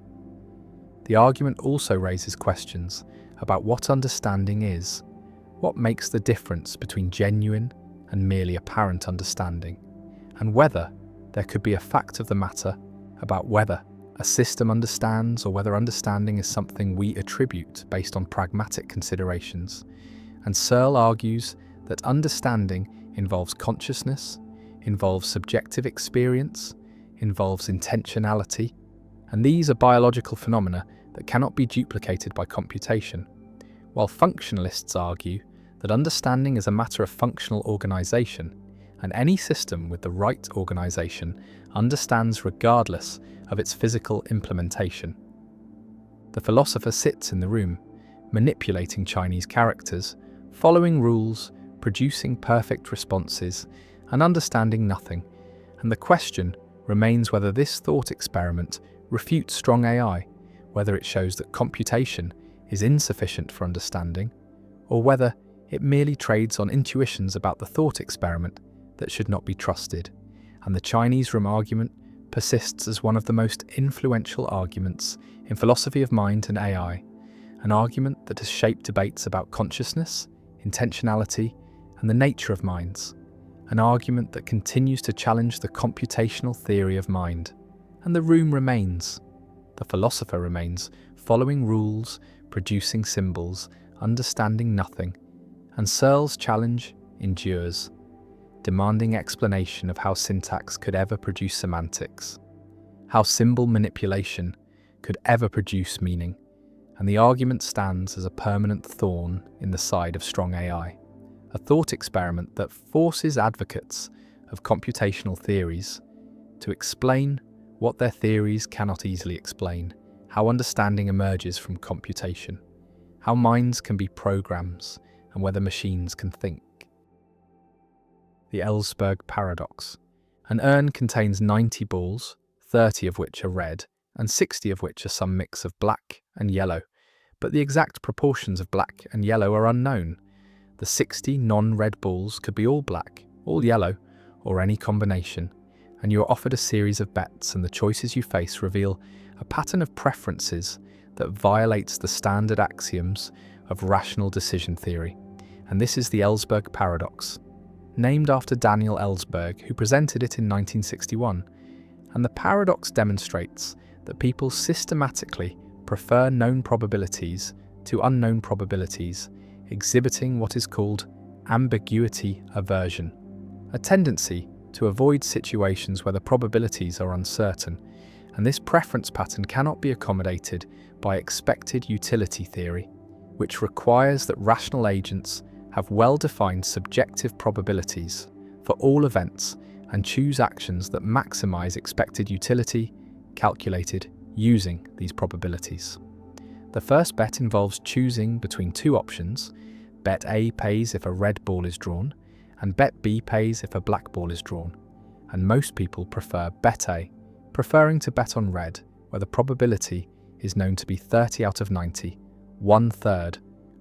The argument also raises questions about what understanding is, what makes the difference between genuine and merely apparent understanding, and whether there could be a fact of the matter about whether a system understands or whether understanding is something we attribute based on pragmatic considerations. And Searle argues that understanding involves consciousness, involves subjective experience, involves intentionality, and these are biological phenomena that cannot be duplicated by computation, while functionalists argue that understanding is a matter of functional organization, and any system with the right organization understands regardless of its physical implementation. The philosopher sits in the room, manipulating Chinese characters, following rules, producing perfect responses, and understanding nothing, and the question remains whether this thought experiment refutes strong AI, whether it shows that computation is insufficient for understanding, or whether it merely trades on intuitions about the thought experiment that should not be trusted. And the Chinese room argument persists as one of the most influential arguments in philosophy of mind and AI, an argument that has shaped debates about consciousness, intentionality, and the nature of minds, an argument that continues to challenge the computational theory of mind. And the room remains. The philosopher remains, following rules, producing symbols, understanding nothing, and Searle's challenge endures, demanding explanation of how syntax could ever produce semantics, how symbol manipulation could ever produce meaning, and the argument stands as a permanent thorn in the side of strong AI, a thought experiment that forces advocates of computational theories to explain what their theories cannot easily explain, how understanding emerges from computation, how minds can be programs, and whether machines can think. The Ellsberg paradox. An urn contains 90 balls, 30 of which are red, and 60 of which are some mix of black and yellow, but the exact proportions of black and yellow are unknown. The 60 non-red balls could be all black, all yellow, or any combination, and you are offered a series of bets, and the choices you face reveal a pattern of preferences that violates the standard axioms of rational decision theory. And this is the Ellsberg paradox, named after Daniel Ellsberg, who presented it in 1961. And the paradox demonstrates that people systematically prefer known probabilities to unknown probabilities, exhibiting what is called ambiguity aversion, a tendency to avoid situations where the probabilities are uncertain, and this preference pattern cannot be accommodated by expected utility theory, which requires that rational agents have well-defined subjective probabilities for all events and choose actions that maximize expected utility, calculated using these probabilities. The first bet involves choosing between two options. Bet A pays if a red ball is drawn, and bet B pays if a black ball is drawn. And most people prefer bet A, preferring to bet on red, where the probability is known to be 30 out of 90, 1/3,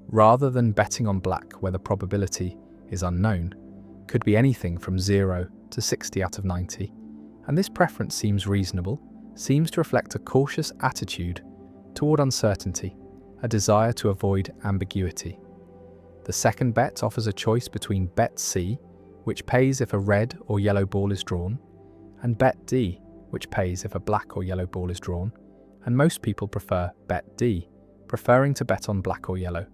rather than betting on black, where the probability is unknown, could be anything from 0 to 60 out of 90. And this preference seems reasonable, seems to reflect a cautious attitude toward uncertainty, a desire to avoid ambiguity. The second bet offers a choice between bet C, which pays if a red or yellow ball is drawn, and bet D, which pays if a black or yellow ball is drawn, and most people prefer bet D, preferring to bet on black or yellow,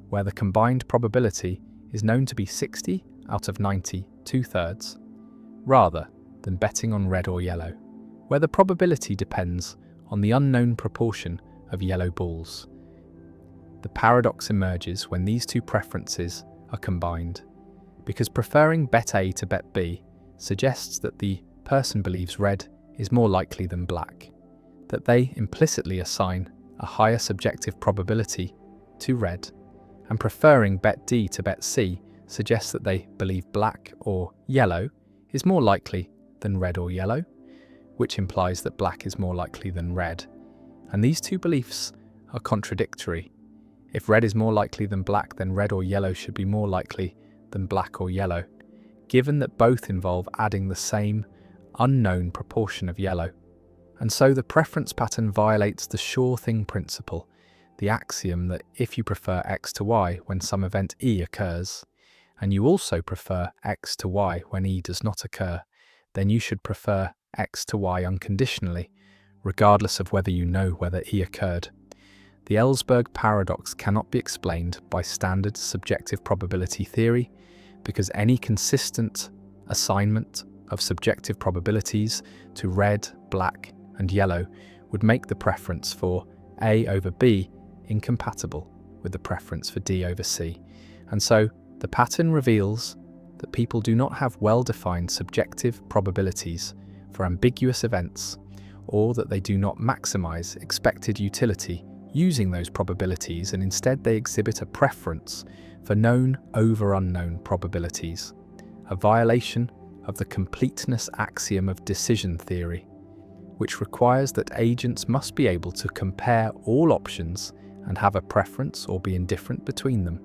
where the combined probability is known to be 60 out of 90, 2/3, rather than betting on red or yellow, where the probability depends on the unknown proportion of yellow balls. The paradox emerges when these two preferences are combined, because preferring bet A to bet B suggests that the person believes red is more likely than black, that they implicitly assign a higher subjective probability to red, and preferring bet D to bet C suggests that they believe black or yellow is more likely than red or yellow, which implies that black is more likely than red. And these two beliefs are contradictory. If red is more likely than black, then red or yellow should be more likely than black or yellow, given that both involve adding the same unknown proportion of yellow. And so the preference pattern violates the sure thing principle, the axiom that if you prefer X to Y when some event E occurs, and you also prefer X to Y when E does not occur, then you should prefer X to Y unconditionally, regardless of whether you know whether E occurred. The Ellsberg paradox cannot be explained by standard subjective probability theory, because any consistent assignment of subjective probabilities to red, black, and yellow would make the preference for A over B incompatible with the preference for D over C. And so the pattern reveals that people do not have well-defined subjective probabilities for ambiguous events, or that they do not maximize expected utility using those probabilities, and instead they exhibit a preference for known over unknown probabilities, a violation of the completeness axiom of decision theory, which requires that agents must be able to compare all options and have a preference or be indifferent between them.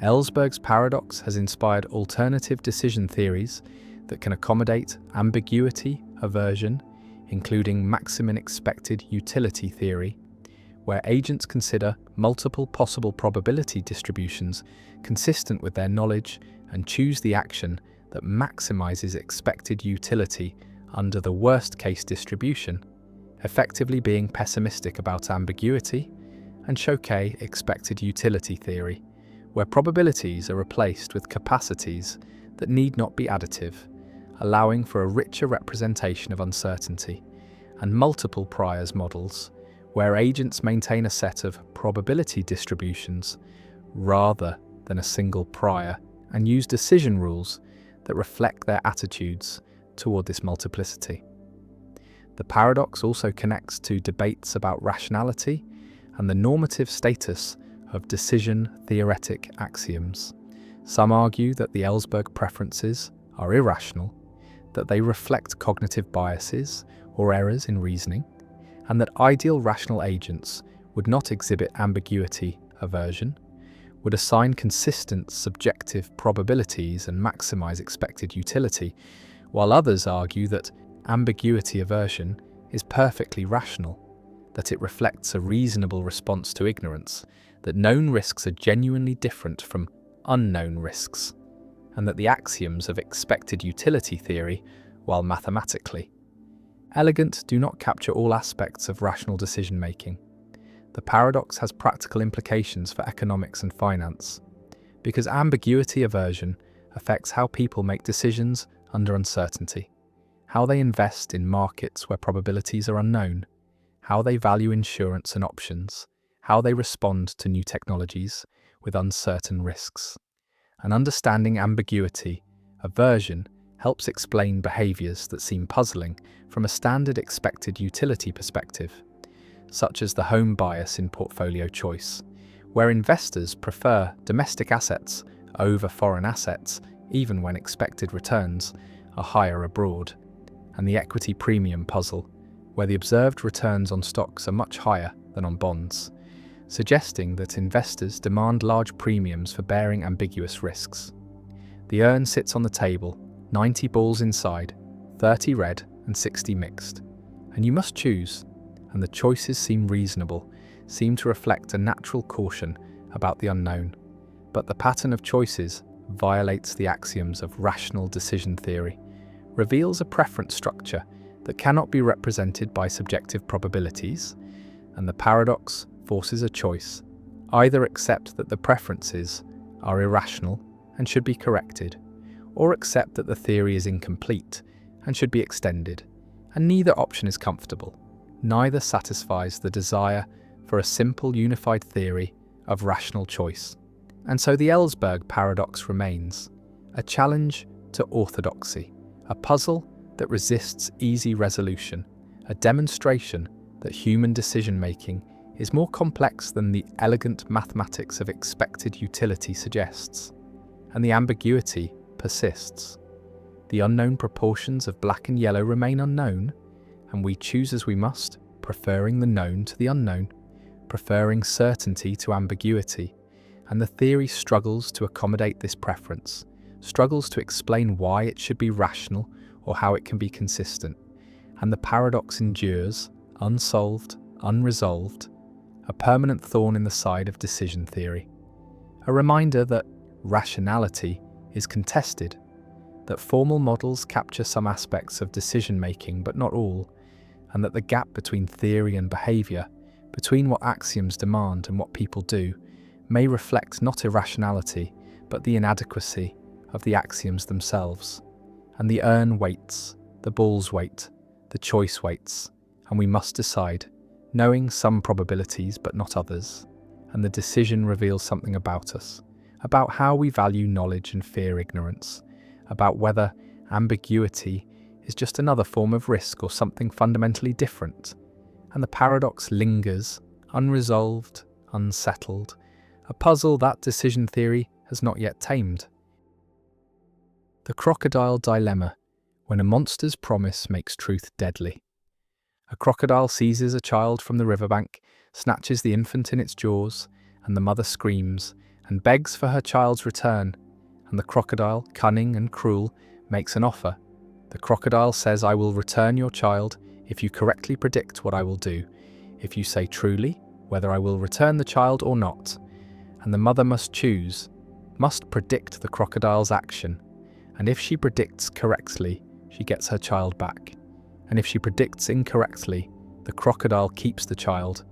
Ellsberg's paradox has inspired alternative decision theories that can accommodate ambiguity aversion, including maximum expected utility theory, where agents consider multiple possible probability distributions consistent with their knowledge and choose the action that maximizes expected utility under the worst-case distribution, effectively being pessimistic about ambiguity, and Choquet expected utility theory, where probabilities are replaced with capacities that need not be additive, allowing for a richer representation of uncertainty, and multiple priors models, where agents maintain a set of probability distributions rather than a single prior, and use decision rules that reflect their attitudes toward this multiplicity. The paradox also connects to debates about rationality and the normative status of decision-theoretic axioms. Some argue that the Ellsberg preferences are irrational, that they reflect cognitive biases or errors in reasoning, and that ideal rational agents would not exhibit ambiguity aversion, would assign consistent subjective probabilities and maximize expected utility, while others argue that ambiguity aversion is perfectly rational, that it reflects a reasonable response to ignorance, that known risks are genuinely different from unknown risks, and that the axioms of expected utility theory, while mathematically elegant, do not capture all aspects of rational decision-making. The paradox has practical implications for economics and finance, because ambiguity aversion affects how people make decisions under uncertainty, how they invest in markets where probabilities are unknown, how they value insurance and options, how they respond to new technologies with uncertain risks. And understanding ambiguity aversion helps explain behaviours that seem puzzling from a standard expected utility perspective, such as the home bias in portfolio choice, where investors prefer domestic assets over foreign assets even when expected returns are higher abroad, and the equity premium puzzle, where the observed returns on stocks are much higher than on bonds, suggesting that investors demand large premiums for bearing ambiguous risks. The urn sits on the table, 90 balls inside, 30 red and 60 mixed, and you must choose, and the choices seem reasonable, seem to reflect a natural caution about the unknown, but the pattern of choices violates the axioms of rational decision theory, reveals a preference structure that cannot be represented by subjective probabilities, and the paradox forces a choice: either accept that the preferences are irrational and should be corrected, or accept that the theory is incomplete and should be extended, and neither option is comfortable. Neither satisfies the desire for a simple unified theory of rational choice. And so the Ellsberg paradox remains, a challenge to orthodoxy, a puzzle that resists easy resolution, a demonstration that human decision-making is more complex than the elegant mathematics of expected utility suggests. And the ambiguity persists. The unknown proportions of black and yellow remain unknown, and we choose as we must, preferring the known to the unknown, preferring certainty to ambiguity, and the theory struggles to accommodate this preference, struggles to explain why it should be rational or how it can be consistent, and the paradox endures, unsolved, unresolved, a permanent thorn in the side of decision theory. A reminder that rationality is contested, that formal models capture some aspects of decision-making but not all, and that the gap between theory and behaviour, between what axioms demand and what people do, may reflect not irrationality but the inadequacy of the axioms themselves. And the urn waits, the balls wait, the choice waits, and we must decide, knowing some probabilities but not others, and the decision reveals something about us, about how we value knowledge and fear ignorance, about whether ambiguity is just another form of risk or something fundamentally different. And the paradox lingers, unresolved, unsettled, a puzzle that decision theory has not yet tamed. The crocodile dilemma, when a monster's promise makes truth deadly. A crocodile seizes a child from the riverbank, snatches the infant in its jaws, and the mother screams and begs for her child's return, and the crocodile, cunning and cruel, makes an offer. The crocodile says, "I will return your child if you correctly predict what I will do, if you say truly whether I will return the child or not." And the mother must choose, must predict the crocodile's action, and if she predicts correctly, she gets her child back. And if she predicts incorrectly, the crocodile keeps the child.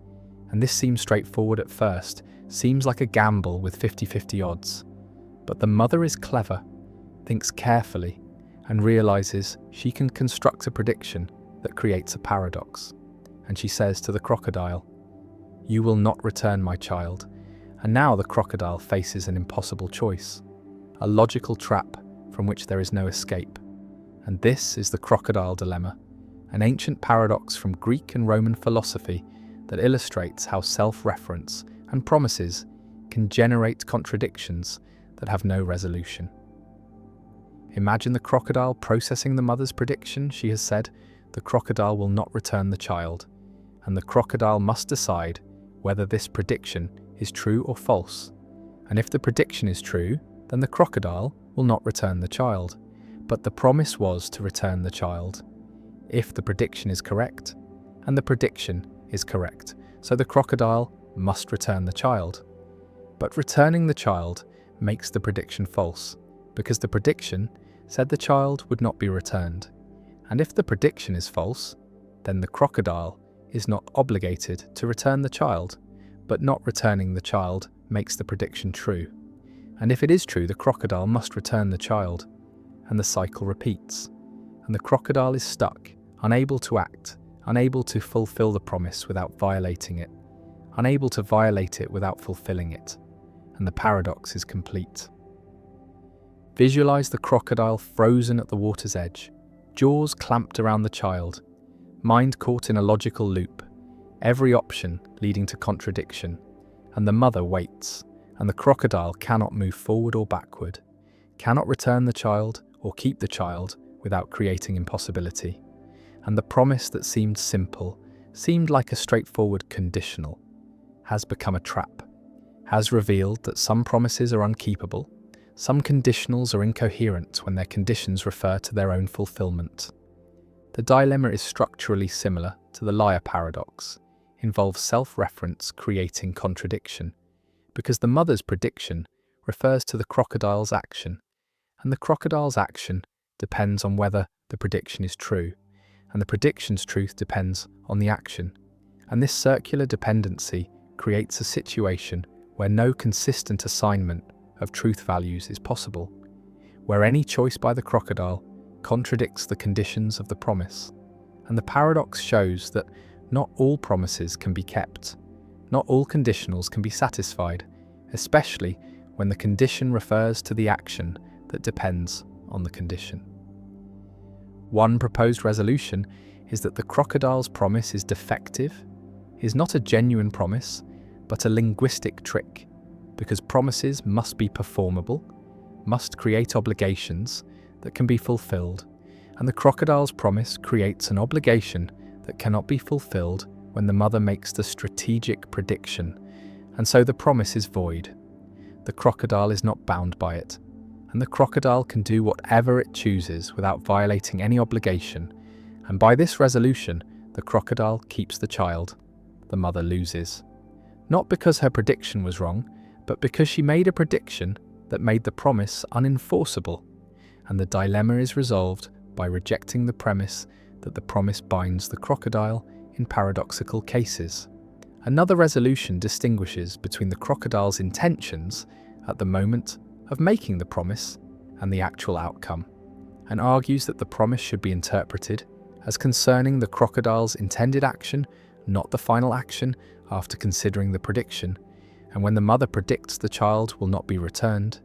And this seems straightforward at first, seems like a gamble with 50-50 odds. But the mother is clever, thinks carefully, and realizes she can construct a prediction that creates a paradox. And she says to the crocodile, "You will not return my child." And now the crocodile faces an impossible choice, a logical trap from which there is no escape. And this is the crocodile dilemma, an ancient paradox from Greek and Roman philosophy that illustrates how self-reference and promises can generate contradictions that have no resolution. Imagine the crocodile processing the mother's prediction. She has said, the crocodile will not return the child, and the crocodile must decide whether this prediction is true or false. And if the prediction is true, then the crocodile will not return the child. But the promise was to return the child. If the prediction is correct, and the prediction is correct, so the crocodile must return the child. But returning the child makes the prediction false, because the prediction said the child would not be returned. And if the prediction is false, then the crocodile is not obligated to return the child, but not returning the child makes the prediction true. And if it is true, the crocodile must return the child, and the cycle repeats. And the crocodile is stuck, unable to act, unable to fulfill the promise without violating it, unable to violate it without fulfilling it, and the paradox is complete. Visualize the crocodile frozen at the water's edge, jaws clamped around the child, mind caught in a logical loop, every option leading to contradiction, and the mother waits, and the crocodile cannot move forward or backward, cannot return the child or keep the child without creating impossibility. And the promise that seemed simple, seemed like a straightforward conditional, has become a trap, has revealed that some promises are unkeepable, some conditionals are incoherent when their conditions refer to their own fulfillment. The dilemma is structurally similar to the liar paradox, involves self-reference creating contradiction, because the mother's prediction refers to the crocodile's action, and the crocodile's action depends on whether the prediction is true, and the prediction's truth depends on the action. And this circular dependency creates a situation where no consistent assignment of truth values is possible, where any choice by the crocodile contradicts the conditions of the promise. And the paradox shows that not all promises can be kept, not all conditionals can be satisfied, especially when the condition refers to the action that depends on the condition. One proposed resolution is that the crocodile's promise is defective, is not a genuine promise, but a linguistic trick, because promises must be performable, must create obligations that can be fulfilled, and the crocodile's promise creates an obligation that cannot be fulfilled when the mother makes the strategic prediction, and so the promise is void. The crocodile is not bound by it, and the crocodile can do whatever it chooses without violating any obligation, and by this resolution, the crocodile keeps the child. The mother loses. Not because her prediction was wrong, but because she made a prediction that made the promise unenforceable, and the dilemma is resolved by rejecting the premise that the promise binds the crocodile in paradoxical cases. Another resolution distinguishes between the crocodile's intentions at the moment of making the promise and the actual outcome, and argues that the promise should be interpreted as concerning the crocodile's intended action, not the final action after considering the prediction, and when the mother predicts the child will not be returned,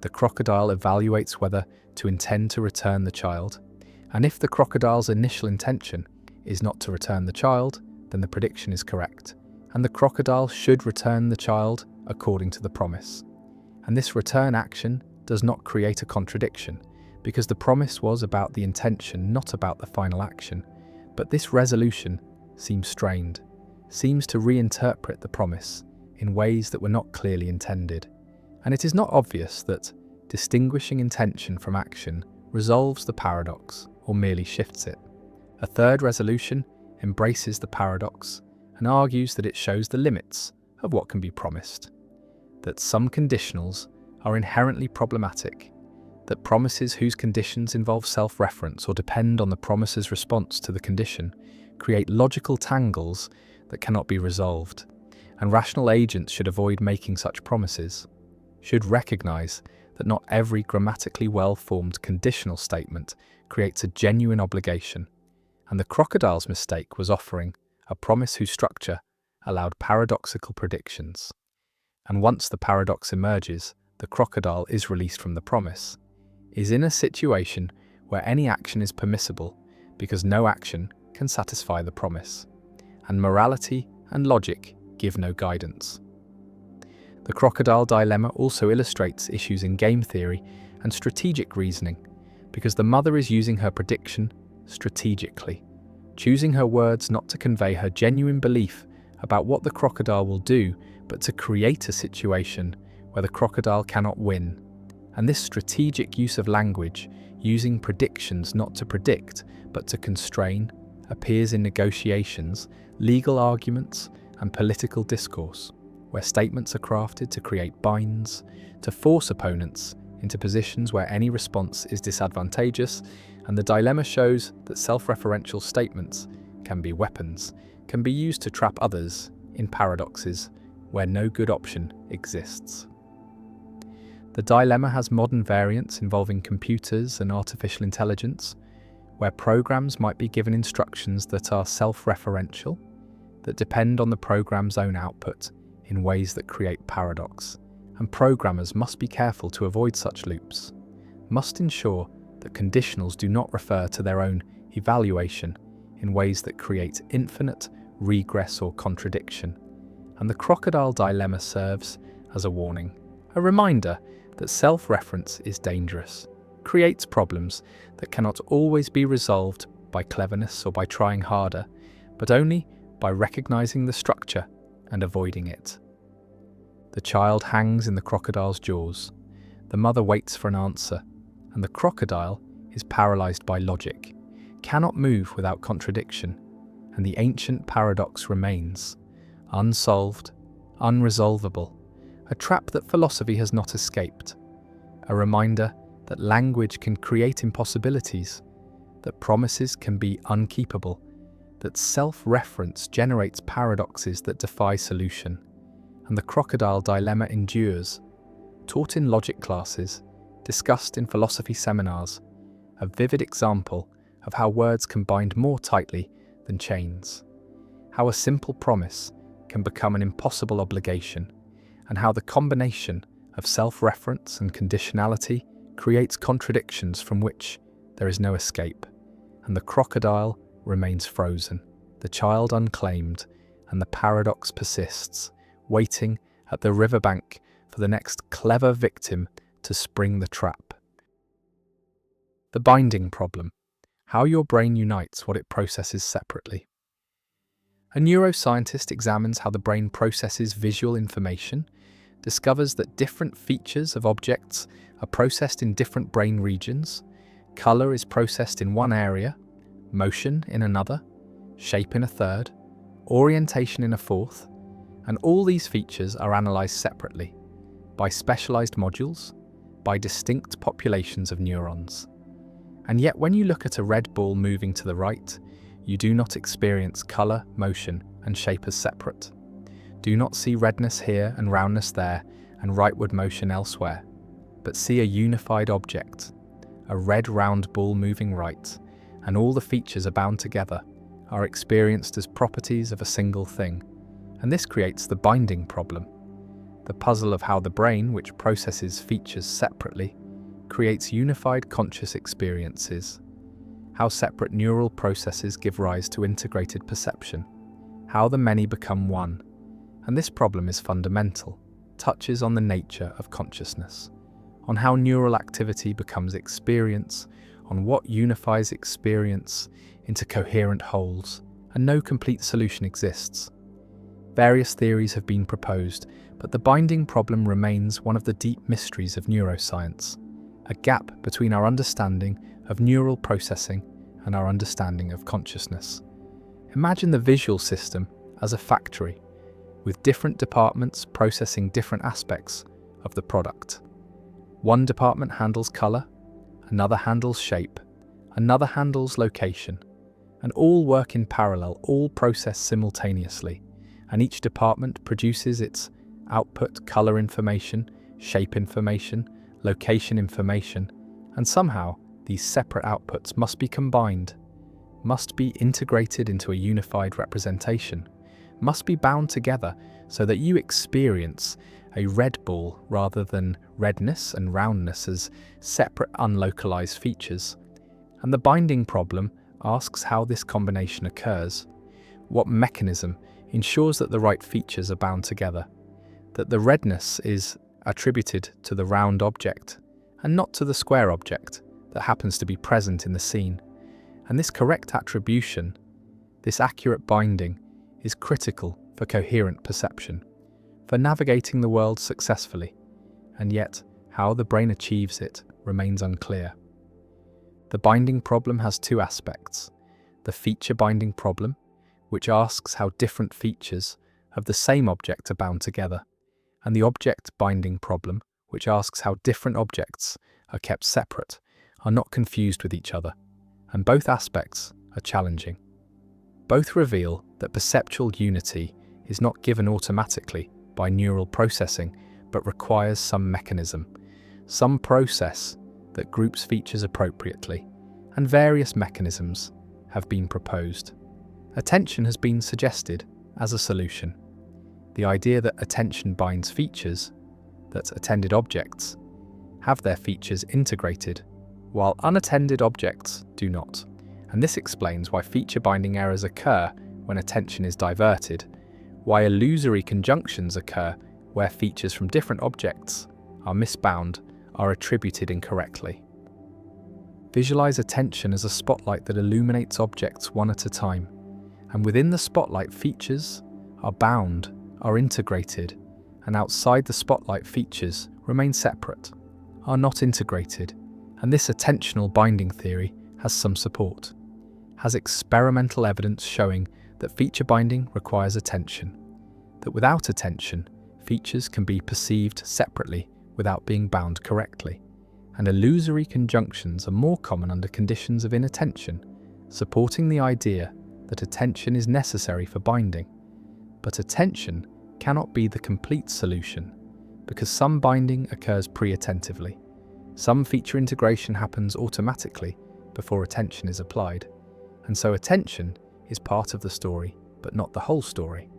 the crocodile evaluates whether to intend to return the child, and if the crocodile's initial intention is not to return the child, then the prediction is correct, and the crocodile should return the child according to the promise. And this return action does not create a contradiction, because the promise was about the intention, not about the final action. But this resolution seems strained, seems to reinterpret the promise in ways that were not clearly intended. And it is not obvious that distinguishing intention from action resolves the paradox or merely shifts it. A third resolution embraces the paradox and argues that it shows the limits of what can be promised, that some conditionals are inherently problematic, that promises whose conditions involve self-reference or depend on the promiser's response to the condition create logical tangles that cannot be resolved, and rational agents should avoid making such promises, should recognize that not every grammatically well-formed conditional statement creates a genuine obligation, and the crocodile's mistake was offering a promise whose structure allowed paradoxical predictions. And once the paradox emerges, the crocodile is released from the promise, is in a situation where any action is permissible because no action can satisfy the promise, and morality and logic give no guidance. The crocodile dilemma also illustrates issues in game theory and strategic reasoning, because the mother is using her prediction strategically, choosing her words not to convey her genuine belief about what the crocodile will do, but to create a situation where the crocodile cannot win. And this strategic use of language, using predictions not to predict, but to constrain, appears in negotiations, legal arguments, and political discourse, where statements are crafted to create binds, to force opponents into positions where any response is disadvantageous, and the dilemma shows that self-referential statements can be weapons, can be used to trap others in paradoxes where no good option exists. The dilemma has modern variants involving computers and artificial intelligence, where programs might be given instructions that are self-referential, that depend on the program's own output in ways that create paradox, and programmers must be careful to avoid such loops, must ensure that conditionals do not refer to their own evaluation in ways that create infinite regress or contradiction. And the crocodile dilemma serves as a warning, a reminder that self-reference is dangerous, creates problems that cannot always be resolved by cleverness or by trying harder, but only by recognizing the structure and avoiding it. The child hangs in the crocodile's jaws. The mother waits for an answer, and the crocodile is paralyzed by logic, cannot move without contradiction, and the ancient paradox remains, unsolved, unresolvable, a trap that philosophy has not escaped, a reminder that language can create impossibilities, that promises can be unkeepable, that self-reference generates paradoxes that defy solution, and the crocodile dilemma endures, taught in logic classes, discussed in philosophy seminars, a vivid example of how words can bind more tightly than chains, how a simple promise can become an impossible obligation, and how the combination of self-reference and conditionality creates contradictions from which there is no escape, and the crocodile remains frozen, the child unclaimed, and the paradox persists, waiting at the riverbank for the next clever victim to spring the trap. The binding problem: how your brain unites what it processes separately. A neuroscientist examines how the brain processes visual information, discovers that different features of objects are processed in different brain regions. Color is processed in one area, motion in another, shape in a third, orientation in a fourth, and all these features are analyzed separately, by specialized modules, by distinct populations of neurons. And yet when you look at a red ball moving to the right, you do not experience color, motion, and shape as separate. Do not see redness here and roundness there and rightward motion elsewhere, but see a unified object, a red round ball moving right, and all the features are bound together, are experienced as properties of a single thing. And this creates the binding problem, the puzzle of how the brain, which processes features separately, creates unified conscious experiences, how separate neural processes give rise to integrated perception, how the many become one. And this problem is fundamental, touches on the nature of consciousness, on how neural activity becomes experience, on what unifies experience into coherent wholes, and no complete solution exists. Various theories have been proposed, but the binding problem remains one of the deep mysteries of neuroscience, a gap between our understanding of neural processing and our understanding of consciousness. Imagine the visual system as a factory, with different departments processing different aspects of the product. One department handles color, another handles shape, another handles location, and all work in parallel, all process simultaneously, and each department produces its output color information, shape information, location information, and somehow these separate outputs must be combined, must be integrated into a unified representation, must be bound together so that you experience a red ball rather than redness and roundness as separate unlocalized features. And the binding problem asks how this combination occurs, what mechanism ensures that the right features are bound together, that the redness is attributed to the round object and not to the square object that happens to be present in the scene. And this correct attribution, this accurate binding, is critical for coherent perception, for navigating the world successfully, and yet how the brain achieves it remains unclear. The binding problem has two aspects: the feature binding problem, which asks how different features of the same object are bound together, and the object binding problem, which asks how different objects are kept separate, are not confused with each other, and both aspects are challenging. Both reveal that perceptual unity is not given automatically, by neural processing, but requires some mechanism, some process that groups features appropriately, and various mechanisms have been proposed. Attention has been suggested as a solution. The idea that attention binds features, that attended objects have their features integrated, while unattended objects do not. And this explains why feature binding errors occur when attention is diverted, why illusory conjunctions occur where features from different objects are misbound, are attributed incorrectly. Visualize attention as a spotlight that illuminates objects one at a time, and within the spotlight features are bound, are integrated, and outside the spotlight features remain separate, are not integrated, and this attentional binding theory has some support, has experimental evidence showing that feature binding requires attention, that without attention, features can be perceived separately without being bound correctly, and illusory conjunctions are more common under conditions of inattention, supporting the idea that attention is necessary for binding. But attention cannot be the complete solution, because some binding occurs pre-attentively. Some feature integration happens automatically before attention is applied, and so attention is part of the story, but not the whole story.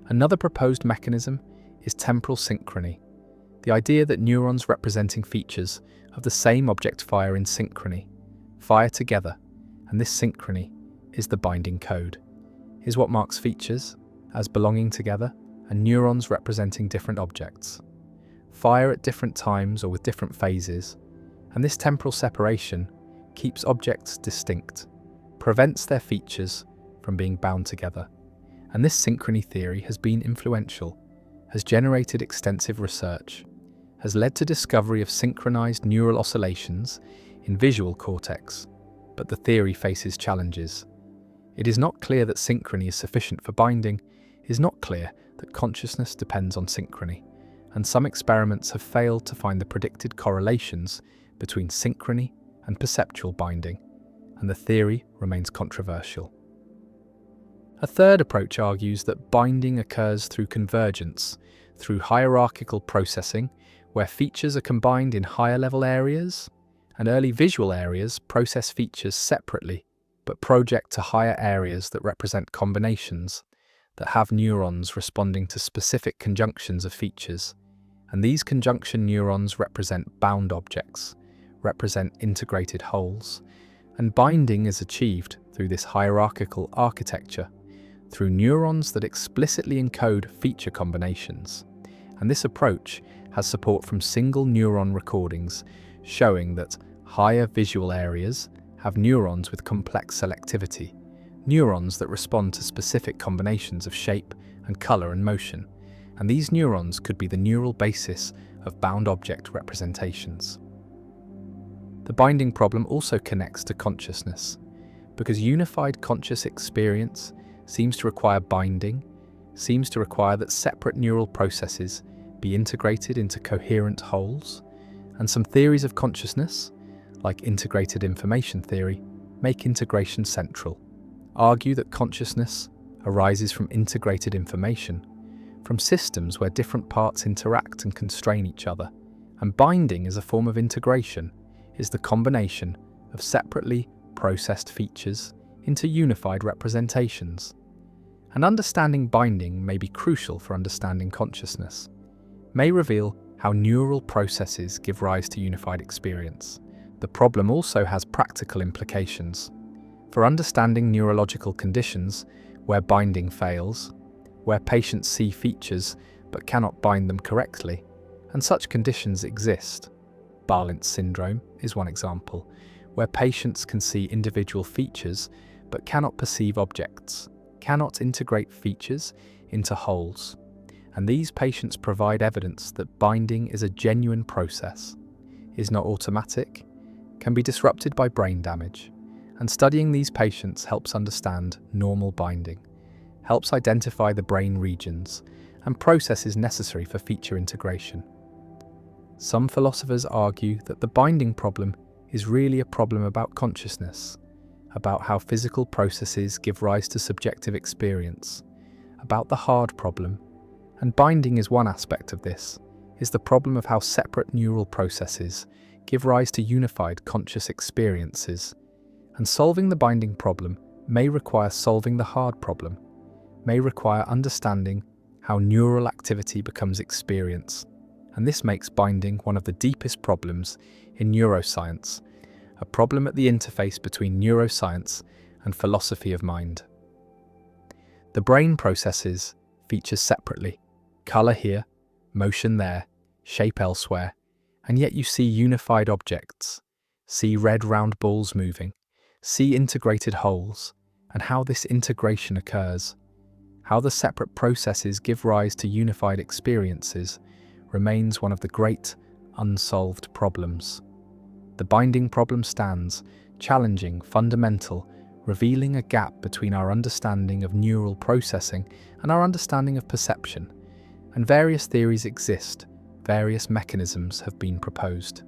Another proposed mechanism is temporal synchrony, the idea that neurons representing features of the same object fire in synchrony, fire together, and this synchrony is the binding code, is what marks features as belonging together and neurons representing different objects, fire at different times or with different phases, and this temporal separation keeps objects distinct, prevents their features from being bound together. And this synchrony theory has been influential, has generated extensive research, has led to discovery of synchronized neural oscillations in visual cortex, but the theory faces challenges. It is not clear that synchrony is sufficient for binding, it is not clear that consciousness depends on synchrony, and some experiments have failed to find the predicted correlations between synchrony and perceptual binding, and the theory remains controversial. A third approach argues that binding occurs through convergence, through hierarchical processing, where features are combined in higher-level areas, and early visual areas process features separately, but project to higher areas that represent combinations, that have neurons responding to specific conjunctions of features. And these conjunction neurons represent bound objects, represent integrated wholes, and binding is achieved through this hierarchical architecture, through neurons that explicitly encode feature combinations. And this approach has support from single neuron recordings showing that higher visual areas have neurons with complex selectivity, neurons that respond to specific combinations of shape and color and motion, and these neurons could be the neural basis of bound object representations. The binding problem also connects to consciousness, because unified conscious experience seems to require binding, seems to require that separate neural processes be integrated into coherent wholes, and some theories of consciousness, like integrated information theory, make integration central, argue that consciousness arises from integrated information, from systems where different parts interact and constrain each other, and binding as a form of integration is the combination of separately processed features into unified representations. And understanding binding may be crucial for understanding consciousness, may reveal how neural processes give rise to unified experience. The problem also has practical implications. For understanding neurological conditions where binding fails, where patients see features but cannot bind them correctly, and such conditions exist. Barlint's syndrome is one example, where patients can see individual features but cannot perceive objects, cannot integrate features into wholes. And these patients provide evidence that binding is a genuine process, is not automatic, can be disrupted by brain damage. And studying these patients helps understand normal binding, helps identify the brain regions and processes necessary for feature integration. Some philosophers argue that the binding problem is really a problem about consciousness, about how physical processes give rise to subjective experience, about the hard problem, And binding is one aspect of this, is the problem of how separate neural processes give rise to unified conscious experiences. And solving the binding problem may require solving the hard problem, may require understanding how neural activity becomes experience. And this makes binding one of the deepest problems in neuroscience, a problem at the interface between neuroscience and philosophy of mind. The brain processes features separately, colour here, motion there, shape elsewhere, and yet you see unified objects, see red round balls moving, see integrated wholes, and how this integration occurs, how the separate processes give rise to unified experiences, remains one of the great unsolved problems. The binding problem stands, challenging, fundamental, revealing a gap between our understanding of neural processing and our understanding of perception. And various theories exist, various mechanisms have been proposed.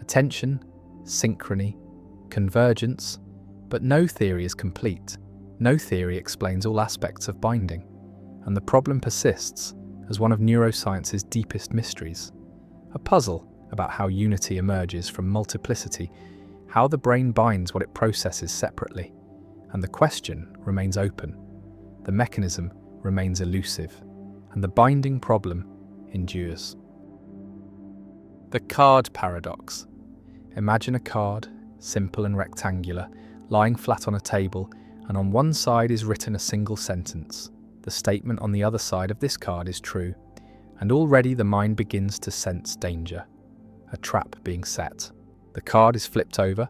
Attention, synchrony, convergence, but no theory is complete. No theory explains all aspects of binding, and the problem persists as one of neuroscience's deepest mysteries. A puzzle about how unity emerges from multiplicity, how the brain binds what it processes separately, and the question remains open. The mechanism remains elusive, and the binding problem endures. The card paradox. Imagine a card, simple and rectangular, lying flat on a table, and on one side is written a single sentence. The statement on the other side of this card is true, and already the mind begins to sense danger, a trap being set. The card is flipped over,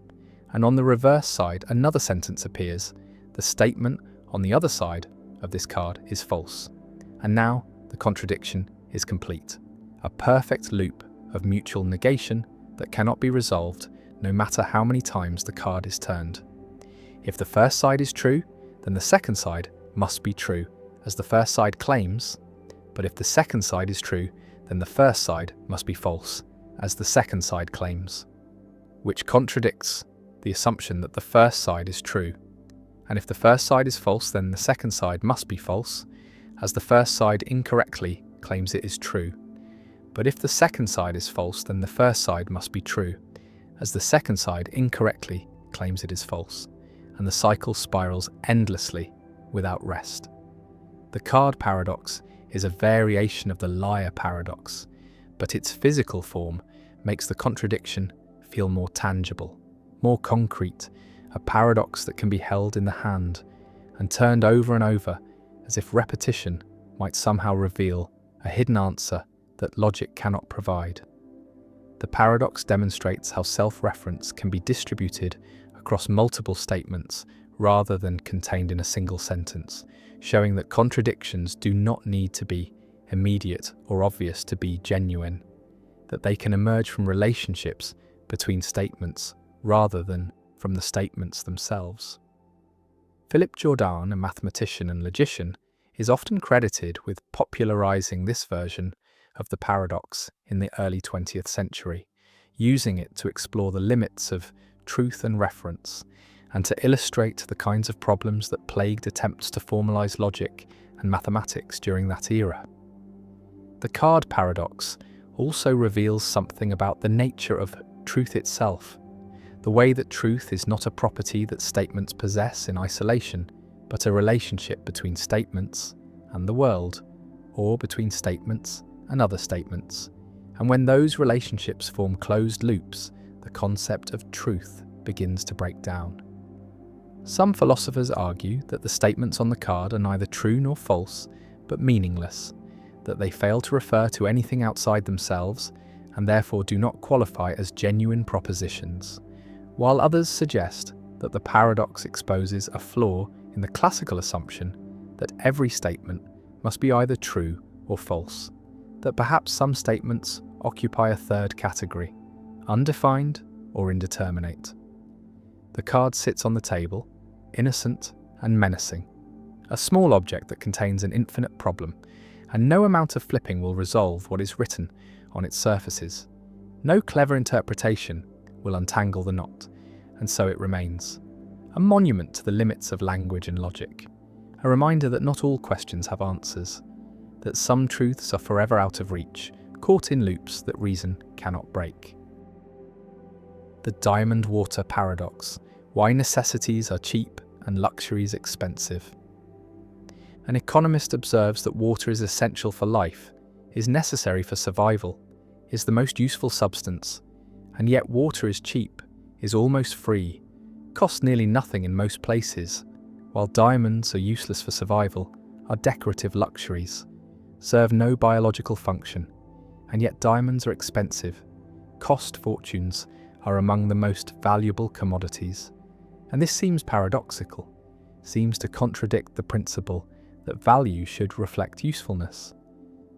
and on the reverse side another sentence appears. The statement on the other side of this card is false, and now the contradiction is complete. A perfect loop of mutual negation that cannot be resolved no matter how many times the card is turned. If the first side is true, then the second side must be true, as the first side claims, but if the second side is true, then the first side must be false, as the second side claims, which contradicts the assumption that the first side is true. And if the first side is false, then the second side must be false, as the first side incorrectly claims it is true. But if the second side is false, then the first side must be true, as the second side incorrectly claims it is false, and the cycle spirals endlessly without rest. The card paradox is a variation of the liar paradox, but its physical form makes the contradiction feel more tangible, more concrete, a paradox that can be held in the hand and turned over and over as if repetition might somehow reveal a hidden answer that logic cannot provide. The paradox demonstrates how self-reference can be distributed across multiple statements rather than contained in a single sentence, showing that contradictions do not need to be immediate or obvious to be genuine, that they can emerge from relationships between statements rather than from the statements themselves. Philip Jourdan, a mathematician and logician, is often credited with popularizing this version of the paradox in the early 20th century, using it to explore the limits of truth and reference, and to illustrate the kinds of problems that plagued attempts to formalize logic and mathematics during that era. The card paradox also reveals something about the nature of truth itself, the way that truth is not a property that statements possess in isolation, but a relationship between statements and the world, or between statements and other statements. And when those relationships form closed loops, the concept of truth begins to break down. Some philosophers argue that the statements on the card are neither true nor false, but meaningless, that they fail to refer to anything outside themselves and therefore do not qualify as genuine propositions, while others suggest that the paradox exposes a flaw in the classical assumption that every statement must be either true or false, that perhaps some statements occupy a third category, undefined or indeterminate. The card sits on the table, innocent and menacing, a small object that contains an infinite problem, and no amount of flipping will resolve what is written on its surfaces. No clever interpretation will untangle the knot, and so it remains, a monument to the limits of language and logic, a reminder that not all questions have answers, that some truths are forever out of reach, caught in loops that reason cannot break. The diamond water paradox: why necessities are cheap and luxuries expensive. An economist observes that water is essential for life, is necessary for survival, is the most useful substance, and yet water is cheap, is almost free, costs nearly nothing in most places, while diamonds are useless for survival, are decorative luxuries, serve no biological function, and yet diamonds are expensive, cost fortunes, are among the most valuable commodities. And this seems paradoxical, seems to contradict the principle that value should reflect usefulness,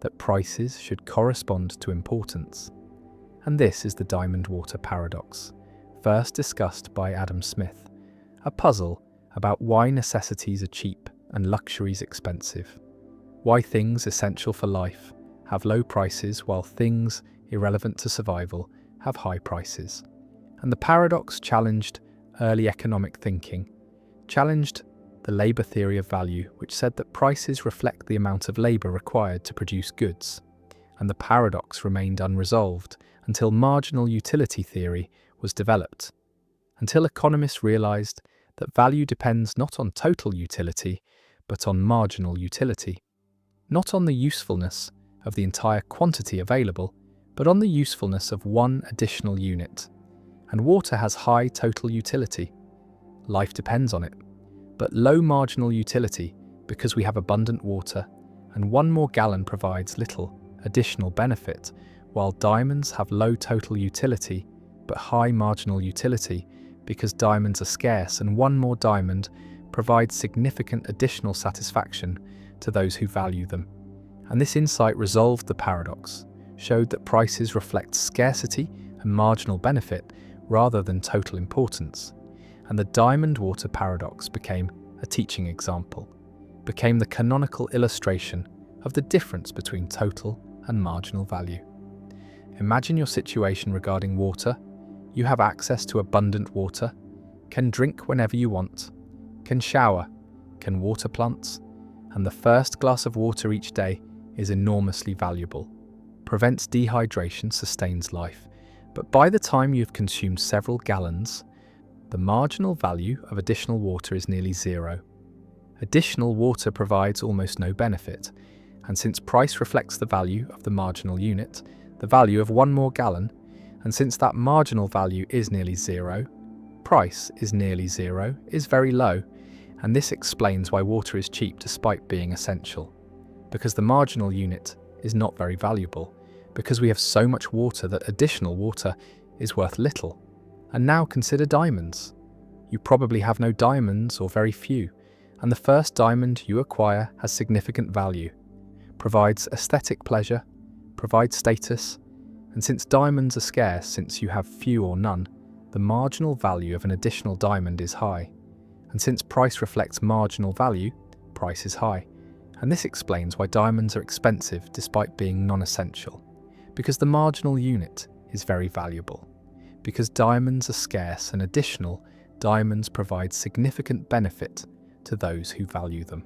that prices should correspond to importance. And this is the diamond water paradox, first discussed by Adam Smith, a puzzle about why necessities are cheap and luxuries expensive, why things essential for life have low prices while things irrelevant to survival have high prices. And the paradox challenged early economic thinking, challenged the labour theory of value, which said that prices reflect the amount of labour required to produce goods. And the paradox remained unresolved until marginal utility theory was developed, until economists realised that value depends not on total utility, but on marginal utility, not on the usefulness of the entire quantity available, but on the usefulness of one additional unit. And water has high total utility. Life depends on it, but low marginal utility because we have abundant water, and one more gallon provides little additional benefit, while diamonds have low total utility but high marginal utility because diamonds are scarce, and one more diamond provides significant additional satisfaction to those who value them. And this insight resolved the paradox, showed that prices reflect scarcity and marginal benefit rather than total importance. And the diamond water paradox became a teaching example, became the canonical illustration of the difference between total and marginal value. Imagine your situation regarding water. You have access to abundant water, can drink whenever you want, can shower, can water plants, and the first glass of water each day is enormously valuable, prevents dehydration, sustains life. But by the time you've consumed several gallons, the marginal value of additional water is nearly zero. Additional water provides almost no benefit, and since price reflects the value of the marginal unit, the value of one more gallon, and since that marginal value is nearly zero, price is nearly zero, is very low, and this explains why water is cheap despite being essential. Because the marginal unit is not very valuable, because we have so much water that additional water is worth little. And now consider diamonds. You probably have no diamonds or very few, and the first diamond you acquire has significant value, provides aesthetic pleasure, provides status, and since diamonds are scarce, since you have few or none, the marginal value of an additional diamond is high. And since price reflects marginal value, price is high. And this explains why diamonds are expensive despite being non-essential. Because the marginal unit is very valuable. Because diamonds are scarce and additional, diamonds provide significant benefit to those who value them.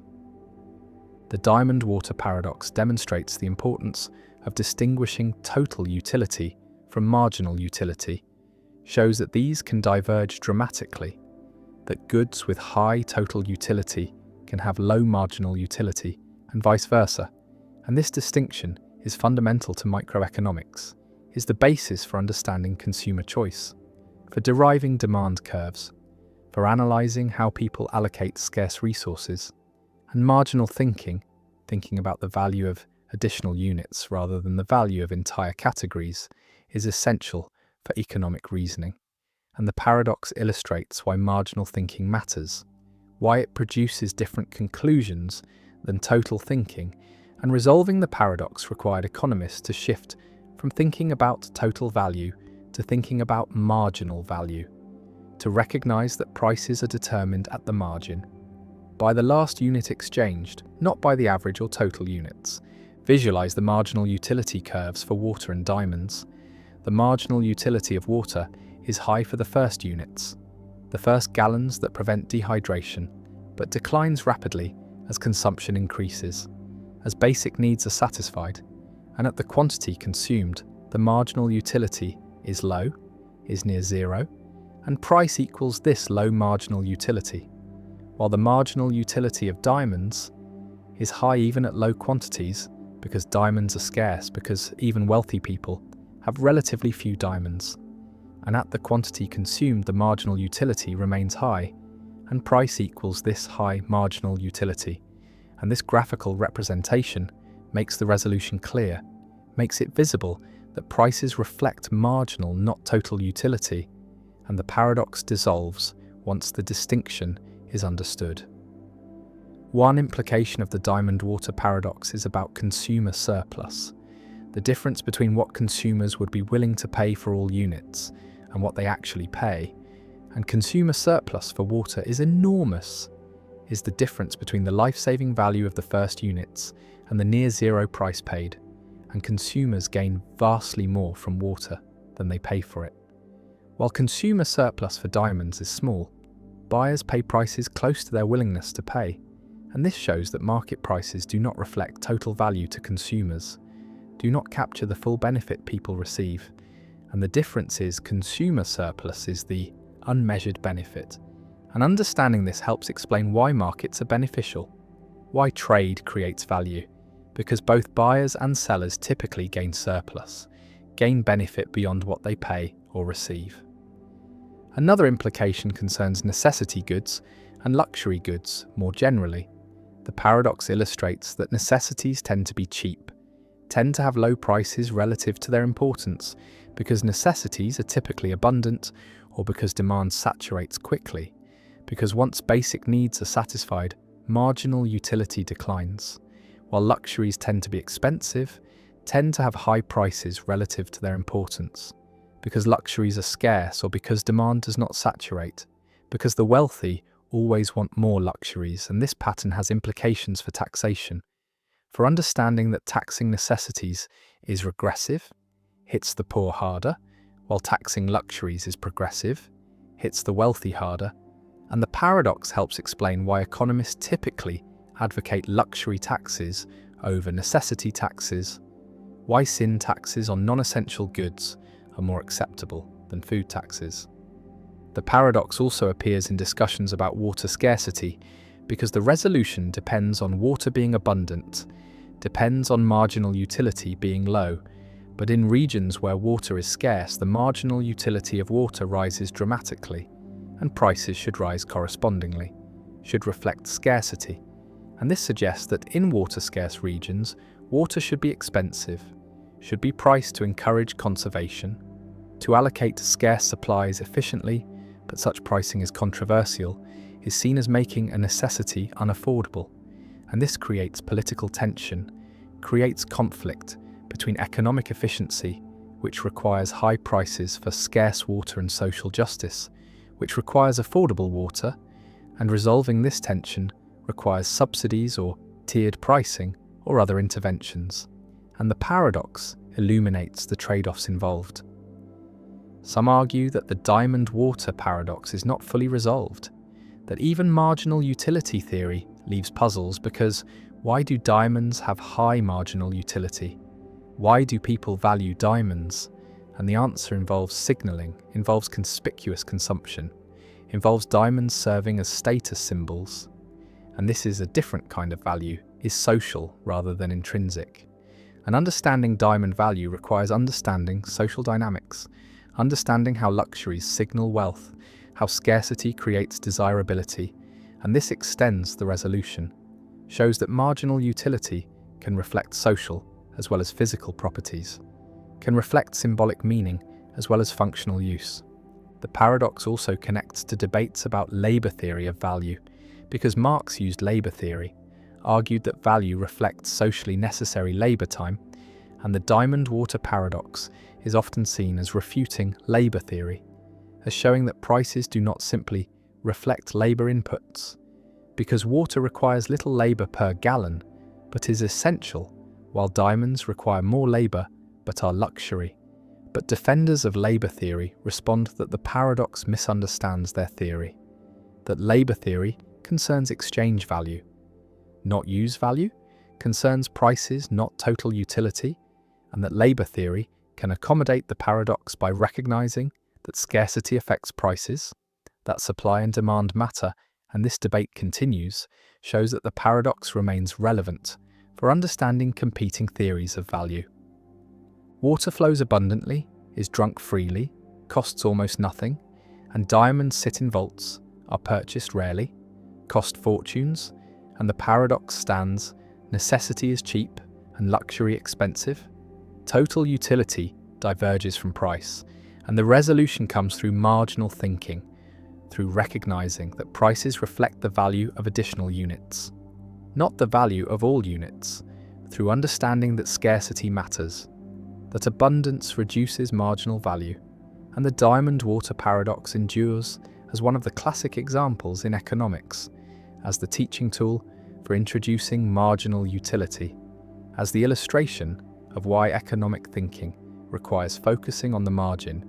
The diamond water paradox demonstrates the importance of distinguishing total utility from marginal utility, shows that these can diverge dramatically, that goods with high total utility can have low marginal utility, and vice versa. And this distinction is fundamental to microeconomics, is the basis for understanding consumer choice, for deriving demand curves, for analysing how people allocate scarce resources, and marginal thinking, thinking about the value of additional units rather than the value of entire categories, is essential for economic reasoning. And the paradox illustrates why marginal thinking matters, why it produces different conclusions than total thinking, and resolving the paradox required economists to shift from thinking about total value to thinking about marginal value, to recognise that prices are determined at the margin, by the last unit exchanged, not by the average or total units. Visualise the marginal utility curves for water and diamonds. The marginal utility of water is high for the first units, the first gallons that prevent dehydration, but declines rapidly as consumption increases. as basic needs are satisfied, and at the quantity consumed, the marginal utility is low, is near zero, and price equals this low marginal utility, while the marginal utility of diamonds is high even at low quantities because diamonds are scarce, because even wealthy people have relatively few diamonds, and at the quantity consumed the marginal utility remains high, and price equals this high marginal utility. And this graphical representation makes the resolution clear, makes it visible that prices reflect marginal, not total utility, and the paradox dissolves once the distinction is understood. One implication of the diamond water paradox is about consumer surplus, the difference between what consumers would be willing to pay for all units and what they actually pay. And consumer surplus for water is enormous, is the difference between the life-saving value of the first units and the near-zero price paid, and consumers gain vastly more from water than they pay for it. While consumer surplus for diamonds is small, buyers pay prices close to their willingness to pay, and this shows that market prices do not reflect total value to consumers, do not capture the full benefit people receive, and the difference is consumer surplus is the unmeasured benefit. And understanding this helps explain why markets are beneficial, why trade creates value, because both buyers and sellers typically gain surplus, gain benefit beyond what they pay or receive. Another implication concerns necessity goods and luxury goods more generally. The paradox illustrates that necessities tend to be cheap, tend to have low prices relative to their importance, because necessities are typically abundant or because demand saturates quickly, because once basic needs are satisfied, marginal utility declines, while luxuries tend to be expensive, tend to have high prices relative to their importance, because luxuries are scarce or because demand does not saturate, because the wealthy always want more luxuries, and this pattern has implications for taxation. For understanding that taxing necessities is regressive, hits the poor harder, while taxing luxuries is progressive, hits the wealthy harder, and the paradox helps explain why economists typically advocate luxury taxes over necessity taxes, why sin taxes on non-essential goods are more acceptable than food taxes. The paradox also appears in discussions about water scarcity because the resolution depends on water being abundant, depends on marginal utility being low, but in regions where water is scarce, the marginal utility of water rises dramatically, and prices should rise correspondingly, should reflect scarcity. And this suggests that in water-scarce regions, water should be expensive, should be priced to encourage conservation, to allocate scarce supplies efficiently, but such pricing is controversial, is seen as making a necessity unaffordable, and this creates political tension, creates conflict between economic efficiency, which requires high prices for scarce water, and social justice, which requires affordable water, and resolving this tension requires subsidies or tiered pricing or other interventions, and the paradox illuminates the trade-offs involved. Some argue that the diamond water paradox is not fully resolved, that even marginal utility theory leaves puzzles because why do diamonds have high marginal utility? Why do people value diamonds? And the answer involves signaling, involves conspicuous consumption, involves diamonds serving as status symbols. And this is a different kind of value, is social rather than intrinsic. And understanding diamond value requires understanding social dynamics, understanding how luxuries signal wealth, how scarcity creates desirability, and this extends the resolution, shows that marginal utility can reflect social as well as physical properties, can reflect symbolic meaning as well as functional use. The paradox also connects to debates about labor theory of value, because Marx used labor theory, argued that value reflects socially necessary labor time, and the diamond water paradox is often seen as refuting labor theory, as showing that prices do not simply reflect labor inputs, because water requires little labor per gallon, but is essential, while diamonds require more labor but are luxury. But defenders of labor theory respond that the paradox misunderstands their theory, that labor theory concerns exchange value, not use value, concerns prices, not total utility, and that labour theory can accommodate the paradox by recognising that scarcity affects prices, that supply and demand matter, and this debate continues, shows that the paradox remains relevant for understanding competing theories of value. Water flows abundantly, is drunk freely, costs almost nothing, and diamonds sit in vaults, are purchased rarely, cost fortunes, and the paradox stands: necessity is cheap and luxury expensive. Total utility diverges from price, and the resolution comes through marginal thinking, through recognizing that prices reflect the value of additional units, not the value of all units, through understanding that scarcity matters, that abundance reduces marginal value, and the diamond-water paradox endures as one of the classic examples in economics, as the teaching tool for introducing marginal utility, as the illustration of why economic thinking requires focusing on the margin,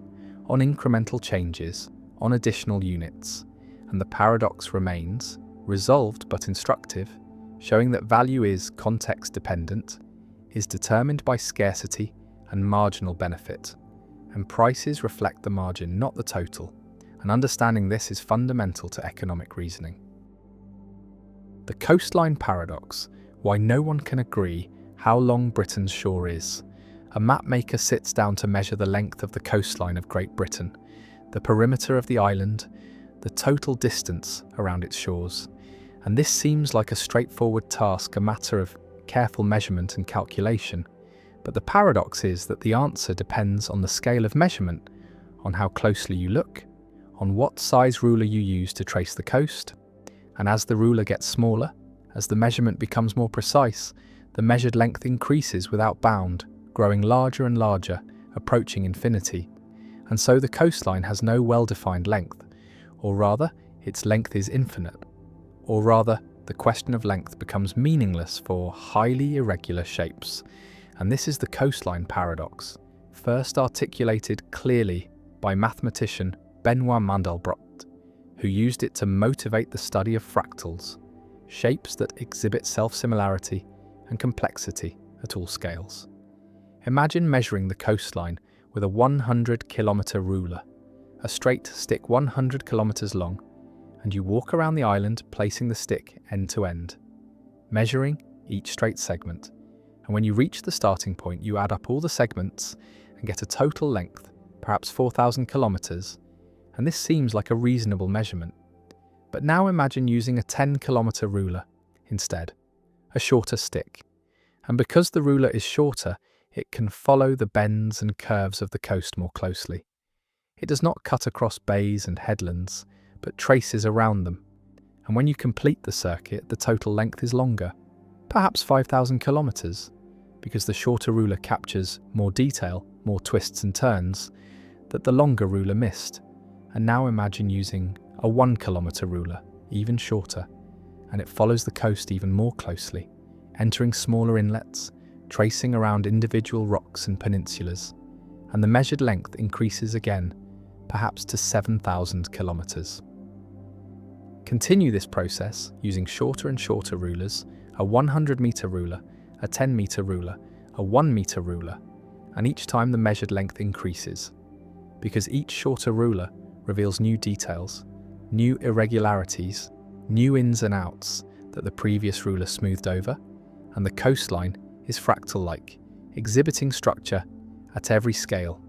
on incremental changes, on additional units, and the paradox remains, resolved but instructive, showing that value is context-dependent, is determined by scarcity and marginal benefit, and prices reflect the margin, not the total, and understanding this is fundamental to economic reasoning. The coastline paradox: why no one can agree how long Britain's shore is. A mapmaker sits down to measure the length of the coastline of Great Britain, the perimeter of the island, the total distance around its shores. And this seems like a straightforward task, a matter of careful measurement and calculation. But the paradox is that the answer depends on the scale of measurement, on how closely you look, on what size ruler you use to trace the coast. And as the ruler gets smaller, as the measurement becomes more precise, the measured length increases without bound, growing larger and larger, approaching infinity. And so the coastline has no well-defined length, or rather, its length is infinite. Or rather, the question of length becomes meaningless for highly irregular shapes. And this is the coastline paradox, first articulated clearly by mathematician Benoit Mandelbrot, who used it to motivate the study of fractals, shapes that exhibit self-similarity and complexity at all scales. Imagine measuring the coastline with a 100-kilometer ruler, a straight stick 100 kilometers long, and you walk around the island placing the stick end to end, measuring each straight segment. And when you reach the starting point, you add up all the segments and get a total length, perhaps 4,000 kilometers, and this seems like a reasonable measurement. But now imagine using a 10-kilometer ruler instead, a shorter stick. And because the ruler is shorter, it can follow the bends and curves of the coast more closely. It does not cut across bays and headlands, but traces around them. And when you complete the circuit, the total length is longer, perhaps 5,000 kilometers, because the shorter ruler captures more detail, more twists and turns, that the longer ruler missed. And now imagine using a 1-kilometer ruler, even shorter, and it follows the coast even more closely, entering smaller inlets, tracing around individual rocks and peninsulas, and the measured length increases again, perhaps to 7,000 kilometers. Continue this process using shorter and shorter rulers, a 100-meter ruler, a 10-meter ruler, a 1-meter ruler, and each time the measured length increases, because each shorter ruler reveals new details, new irregularities, new ins and outs that the previous ruler smoothed over, and the coastline is fractal-like, exhibiting structure at every scale.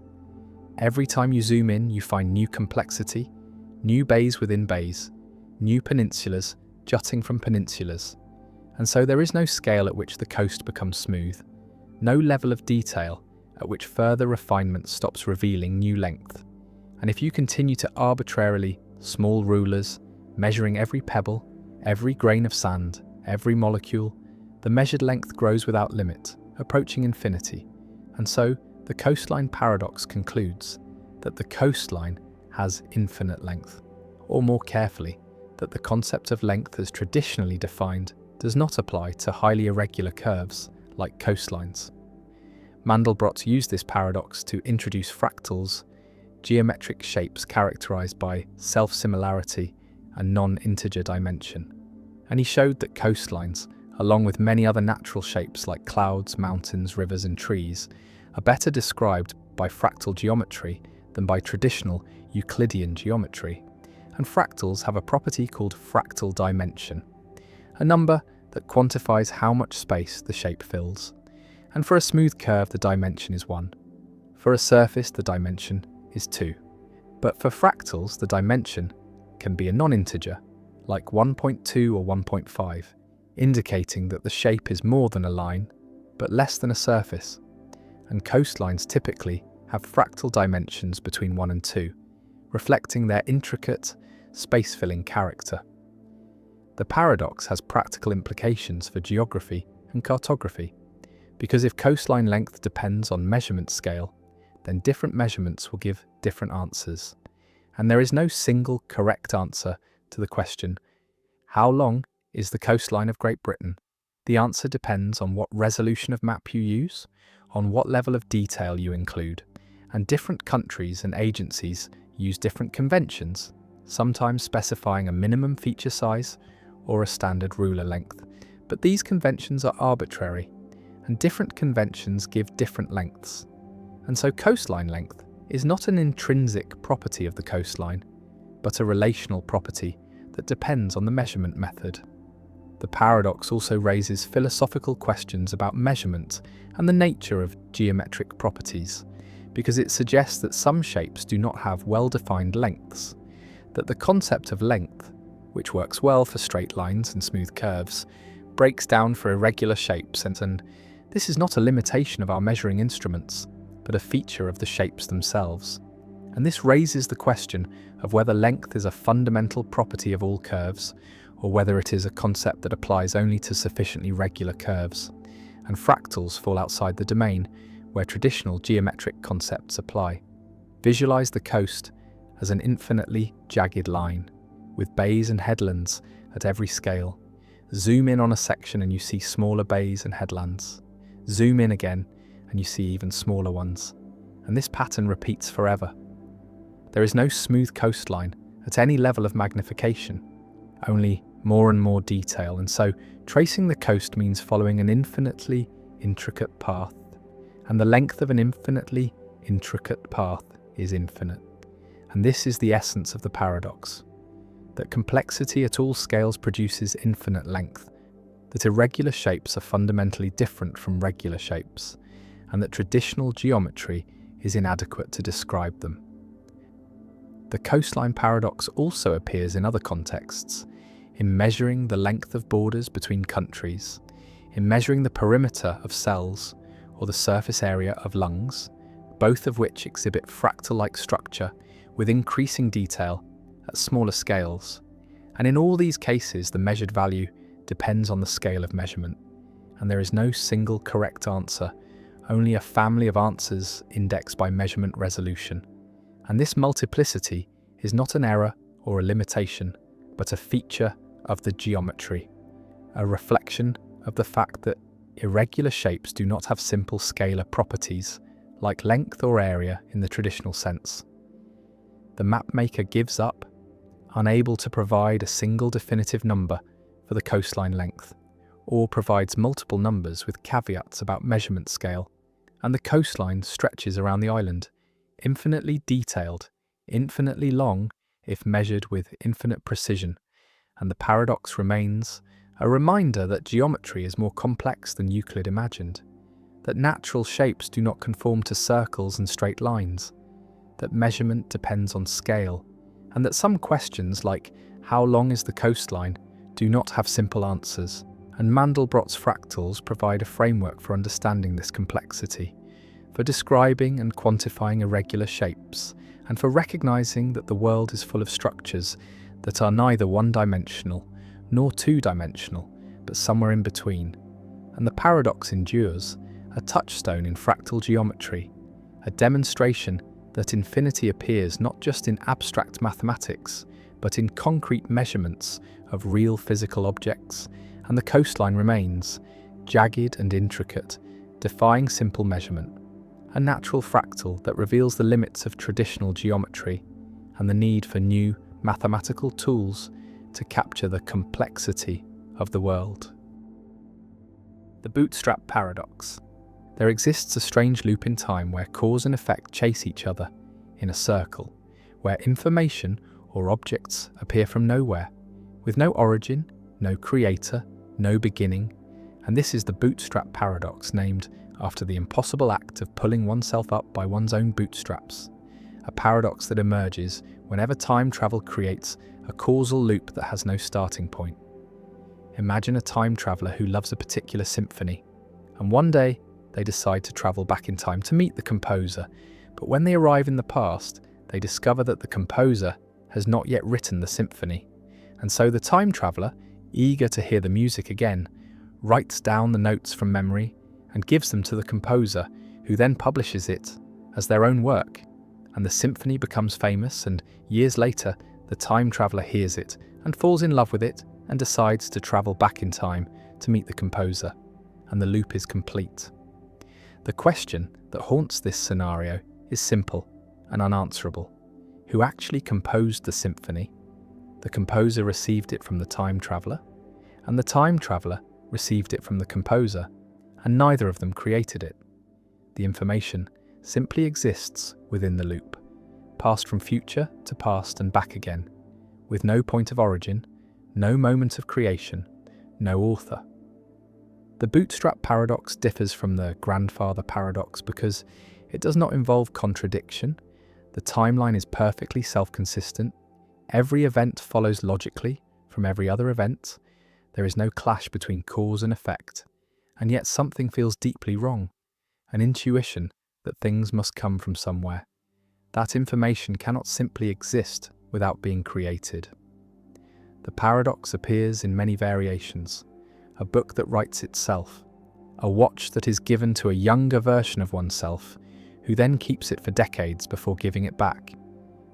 Every time you zoom in, you find new complexity, new bays within bays, new peninsulas jutting from peninsulas. And so there is no scale at which the coast becomes smooth, no level of detail at which further refinement stops revealing new length. And if you continue to arbitrarily, small rulers, measuring every pebble, every grain of sand, every molecule, the measured length grows without limit, approaching infinity. And so, the coastline paradox concludes that the coastline has infinite length, or more carefully, that the concept of length as traditionally defined does not apply to highly irregular curves like coastlines. Mandelbrot used this paradox to introduce fractals, geometric shapes characterized by self-similarity and non-integer dimension, and he showed that coastlines along with many other natural shapes like clouds, mountains, rivers, and trees, are better described by fractal geometry than by traditional Euclidean geometry. And fractals have a property called fractal dimension, a number that quantifies how much space the shape fills. And for a smooth curve, the dimension is 1. For a surface, the dimension is 2. But for fractals, the dimension can be a non-integer, like 1.2 or 1.5, indicating that the shape is more than a line, but less than a surface. And coastlines typically have fractal dimensions between 1 and 2, reflecting their intricate, space-filling character. The paradox has practical implications for geography and cartography, because if coastline length depends on measurement scale, then different measurements will give different answers. And there is no single correct answer to the question, how long is the coastline of Great Britain? The answer depends on what resolution of map you use, on what level of detail you include, and different countries and agencies use different conventions, sometimes specifying a minimum feature size or a standard ruler length. But these conventions are arbitrary, and different conventions give different lengths. And so coastline length is not an intrinsic property of the coastline, but a relational property that depends on the measurement method. The paradox also raises philosophical questions about measurement and the nature of geometric properties, because it suggests that some shapes do not have well-defined lengths, that the concept of length, which works well for straight lines and smooth curves, breaks down for irregular shapes, and this is not a limitation of our measuring instruments, but a feature of the shapes themselves. And this raises the question of whether length is a fundamental property of all curves, or whether it is a concept that applies only to sufficiently regular curves. And fractals fall outside the domain where traditional geometric concepts apply. Visualize the coast as an infinitely jagged line, with bays and headlands at every scale. Zoom in on a section and you see smaller bays and headlands. Zoom in again and you see even smaller ones. And this pattern repeats forever. There is no smooth coastline at any level of magnification, only more and more detail, and so tracing the coast means following an infinitely intricate path, and the length of an infinitely intricate path is infinite. And this is the essence of the paradox, that complexity at all scales produces infinite length, that irregular shapes are fundamentally different from regular shapes, and that traditional geometry is inadequate to describe them. The coastline paradox also appears in other contexts, in measuring the length of borders between countries, in measuring the perimeter of cells or the surface area of lungs, both of which exhibit fractal-like structure with increasing detail at smaller scales. And in all these cases, the measured value depends on the scale of measurement, and there is no single correct answer, only a family of answers indexed by measurement resolution. And this multiplicity is not an error or a limitation, but a feature of the geometry, a reflection of the fact that irregular shapes do not have simple scalar properties, like length or area in the traditional sense. The mapmaker gives up, unable to provide a single definitive number for the coastline length, or provides multiple numbers with caveats about measurement scale, and the coastline stretches around the island, infinitely detailed, infinitely long if measured with infinite precision, and the paradox remains a reminder that geometry is more complex than Euclid imagined, that natural shapes do not conform to circles and straight lines, that measurement depends on scale, and that some questions like how long is the coastline do not have simple answers, and Mandelbrot's fractals provide a framework for understanding this complexity, for describing and quantifying irregular shapes, and for recognizing that the world is full of structures that are neither one-dimensional nor two-dimensional, but somewhere in between. And the paradox endures, a touchstone in fractal geometry, a demonstration that infinity appears not just in abstract mathematics, but in concrete measurements of real physical objects, and the coastline remains, jagged and intricate, defying simple measurement, a natural fractal that reveals the limits of traditional geometry and the need for new mathematical tools to capture the complexity of the world. The bootstrap paradox. There exists a strange loop in time where cause and effect chase each other in a circle, where information or objects appear from nowhere, with no origin, no creator, no beginning, and this is the bootstrap paradox, named after the impossible act of pulling oneself up by one's own bootstraps, a paradox that emerges whenever time travel creates a causal loop that has no starting point. Imagine a time traveler who loves a particular symphony, and one day they decide to travel back in time to meet the composer, but when they arrive in the past, they discover that the composer has not yet written the symphony, and so the time traveler, eager to hear the music again, writes down the notes from memory and gives them to the composer, who then publishes it as their own work, and the symphony becomes famous, and years later the time traveler hears it and falls in love with it and decides to travel back in time to meet the composer, and the loop is complete. The question that haunts this scenario is simple and unanswerable. Who actually composed the symphony? The composer received it from the time traveler, and the time traveler received it from the composer, and neither of them created it. The information simply exists within the loop, passed from future to past and back again, with no point of origin, no moment of creation, no author. The bootstrap paradox differs from the grandfather paradox because it does not involve contradiction. The timeline is perfectly self-consistent. Every event follows logically from every other event. There is no clash between cause and effect, and yet something feels deeply wrong, an intuition that things must come from somewhere. That information cannot simply exist without being created. The paradox appears in many variations: a book that writes itself, a watch that is given to a younger version of oneself, who then keeps it for decades before giving it back,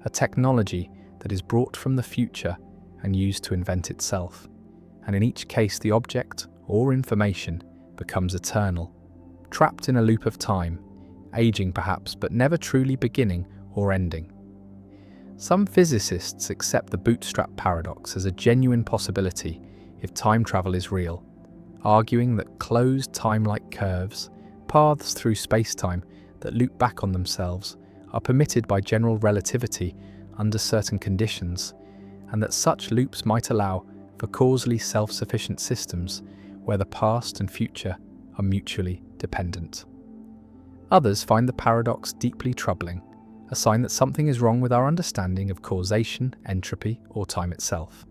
a technology that is brought from the future and used to invent itself, and in each case the object or information becomes eternal, trapped in a loop of time, aging perhaps, but never truly beginning or ending. Some physicists accept the bootstrap paradox as a genuine possibility if time travel is real, arguing that closed time-like curves, paths through space-time that loop back on themselves, are permitted by general relativity under certain conditions, and that such loops might allow for causally self-sufficient systems where the past and future are mutually dependent. Others find the paradox deeply troubling, a sign that something is wrong with our understanding of causation, entropy, or time itself,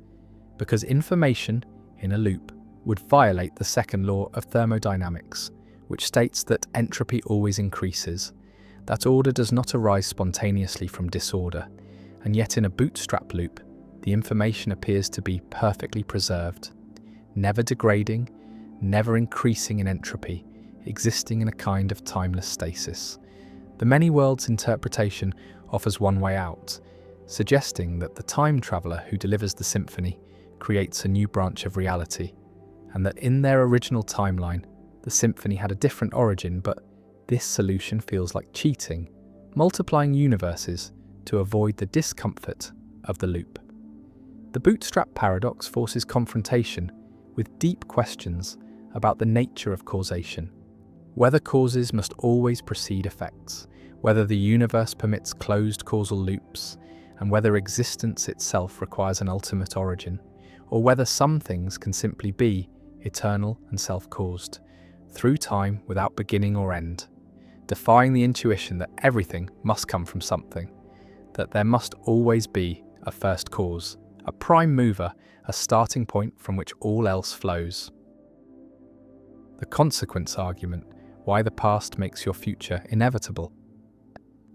because information in a loop would violate the second law of thermodynamics, which states that entropy always increases, that order does not arise spontaneously from disorder, and yet in a bootstrap loop, the information appears to be perfectly preserved, never degrading, never increasing in entropy, existing in a kind of timeless stasis. The many worlds interpretation offers one way out, suggesting that the time traveler who delivers the symphony creates a new branch of reality, and that in their original timeline, the symphony had a different origin, but this solution feels like cheating, multiplying universes to avoid the discomfort of the loop. The bootstrap paradox forces confrontation with deep questions about the nature of causation, whether causes must always precede effects, whether the universe permits closed causal loops, and whether existence itself requires an ultimate origin, or whether some things can simply be eternal and self-caused, through time without beginning or end, defying the intuition that everything must come from something, that there must always be a first cause, a prime mover, a starting point from which all else flows. The consequence argument, why the past makes your future inevitable.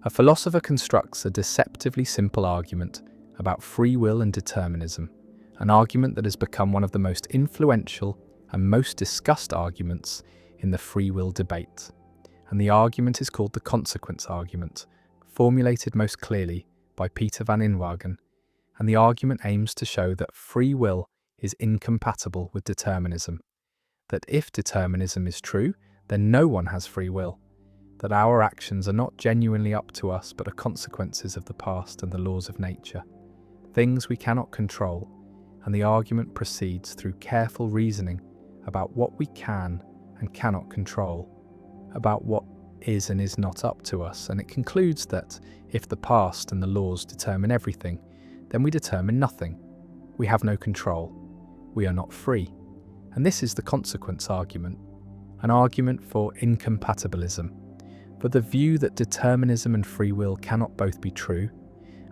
A philosopher constructs a deceptively simple argument about free will and determinism, an argument that has become one of the most influential and most discussed arguments in the free will debate. And the argument is called the consequence argument, formulated most clearly by Peter van Inwagen, and the argument aims to show that free will is incompatible with determinism, that if determinism is true, then no one has free will, that our actions are not genuinely up to us but are consequences of the past and the laws of nature, things we cannot control, and the argument proceeds through careful reasoning about what we can and cannot control, about what is and is not up to us, and it concludes that if the past and the laws determine everything, then we determine nothing. We have no control. We are not free. And this is the consequence argument, an argument for incompatibilism, for the view that determinism and free will cannot both be true,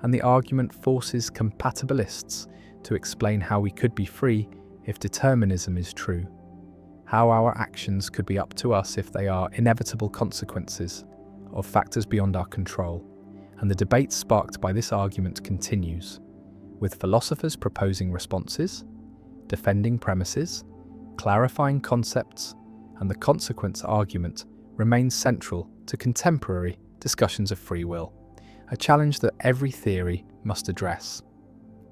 and the argument forces compatibilists to explain how we could be free if determinism is true, how our actions could be up to us if they are inevitable consequences of factors beyond our control. And the debate sparked by this argument continues, with philosophers proposing responses, defending premises, clarifying concepts, and the consequence argument remains central to contemporary discussions of free will, a challenge that every theory must address.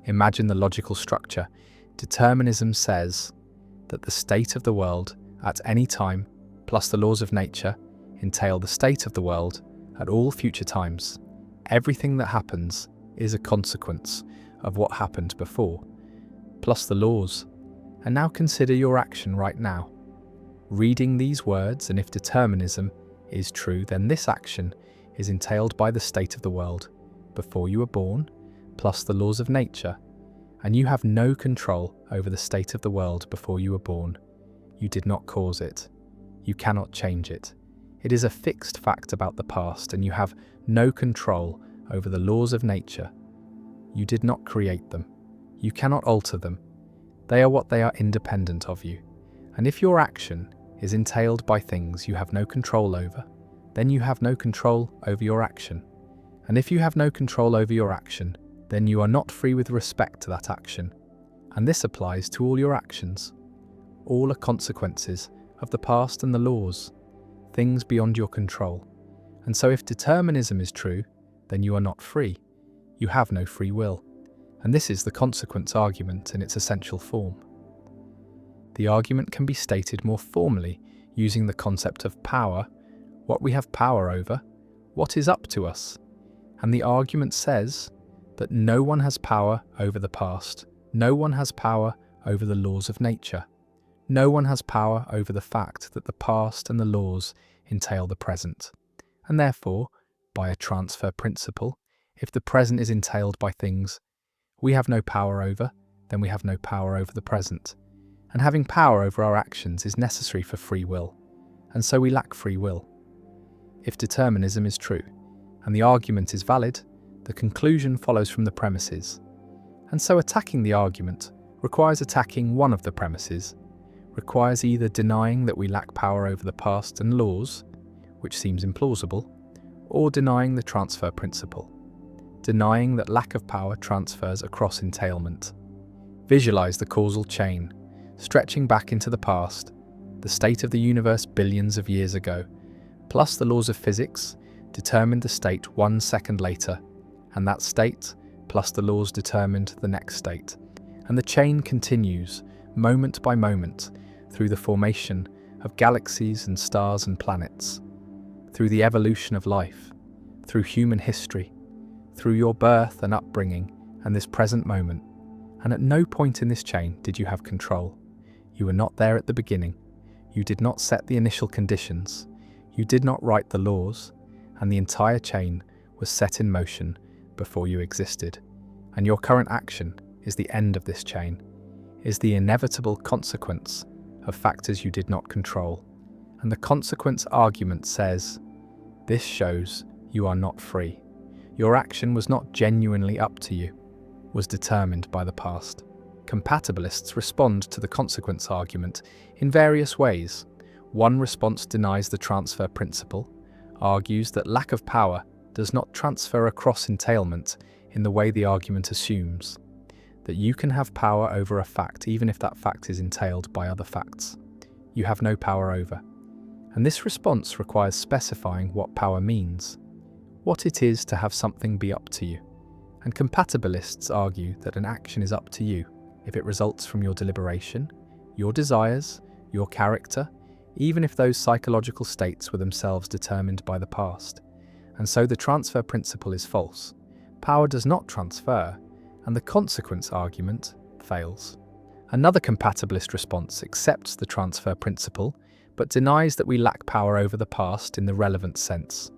Imagine the logical structure. Determinism says that the state of the world at any time, plus the laws of nature, entail the state of the world at all future times. Everything that happens is a consequence of what happened before, plus the laws. And now consider your action right now. Reading these words, and if determinism is true, then this action is entailed by the state of the world before you were born, plus the laws of nature, and you have no control over the state of the world before you were born. You did not cause it. You cannot change it. It is a fixed fact about the past, and you have no control over the laws of nature. You did not create them. You cannot alter them. They are what they are, independent of you. And if your action is entailed by things you have no control over, then you have no control over your action. And if you have no control over your action, then you are not free with respect to that action. And this applies to all your actions. All are consequences of the past and the laws, things beyond your control. And so if determinism is true, then you are not free. You have no free will. And this is the consequence argument in its essential form. The argument can be stated more formally using the concept of power, what we have power over, what is up to us. And the argument says that no one has power over the past, no one has power over the laws of nature, no one has power over the fact that the past and the laws entail the present. And therefore, by a transfer principle, if the present is entailed by things we have no power over, then we have no power over the present. And having power over our actions is necessary for free will, and so we lack free will. If determinism is true, and the argument is valid, the conclusion follows from the premises. And so attacking the argument requires attacking one of the premises, requires either denying that we lack power over the past and laws, which seems implausible, or denying the transfer principle, denying that lack of power transfers across entailment. Visualize the causal chain, stretching back into the past, the state of the universe billions of years ago, plus the laws of physics determined the state 1 second later, and that state, plus the laws determined the next state. And the chain continues, moment by moment, through the formation of galaxies and stars and planets, through the evolution of life, through human history, through your birth and upbringing and this present moment. And at no point in this chain did you have control. You were not there at the beginning. You did not set the initial conditions. You did not write the laws, and the entire chain was set in motion before you existed. And your current action is the end of this chain, is the inevitable consequence of factors you did not control. And the consequence argument says, this shows you are not free. Your action was not genuinely up to you, was determined by the past. Compatibilists respond to the consequence argument in various ways. One response denies the transfer principle, argues that lack of power does not transfer across entailment in the way the argument assumes, that you can have power over a fact even if that fact is entailed by other facts. You have no power over. And this response requires specifying what power means, what it is to have something be up to you. And compatibilists argue that an action is up to you if it results from your deliberation, your desires, your character, even if those psychological states were themselves determined by the past. And so the transfer principle is false. Power does not transfer, and the consequence argument fails. Another compatibilist response accepts the transfer principle, but denies that we lack power over the past in the relevant sense,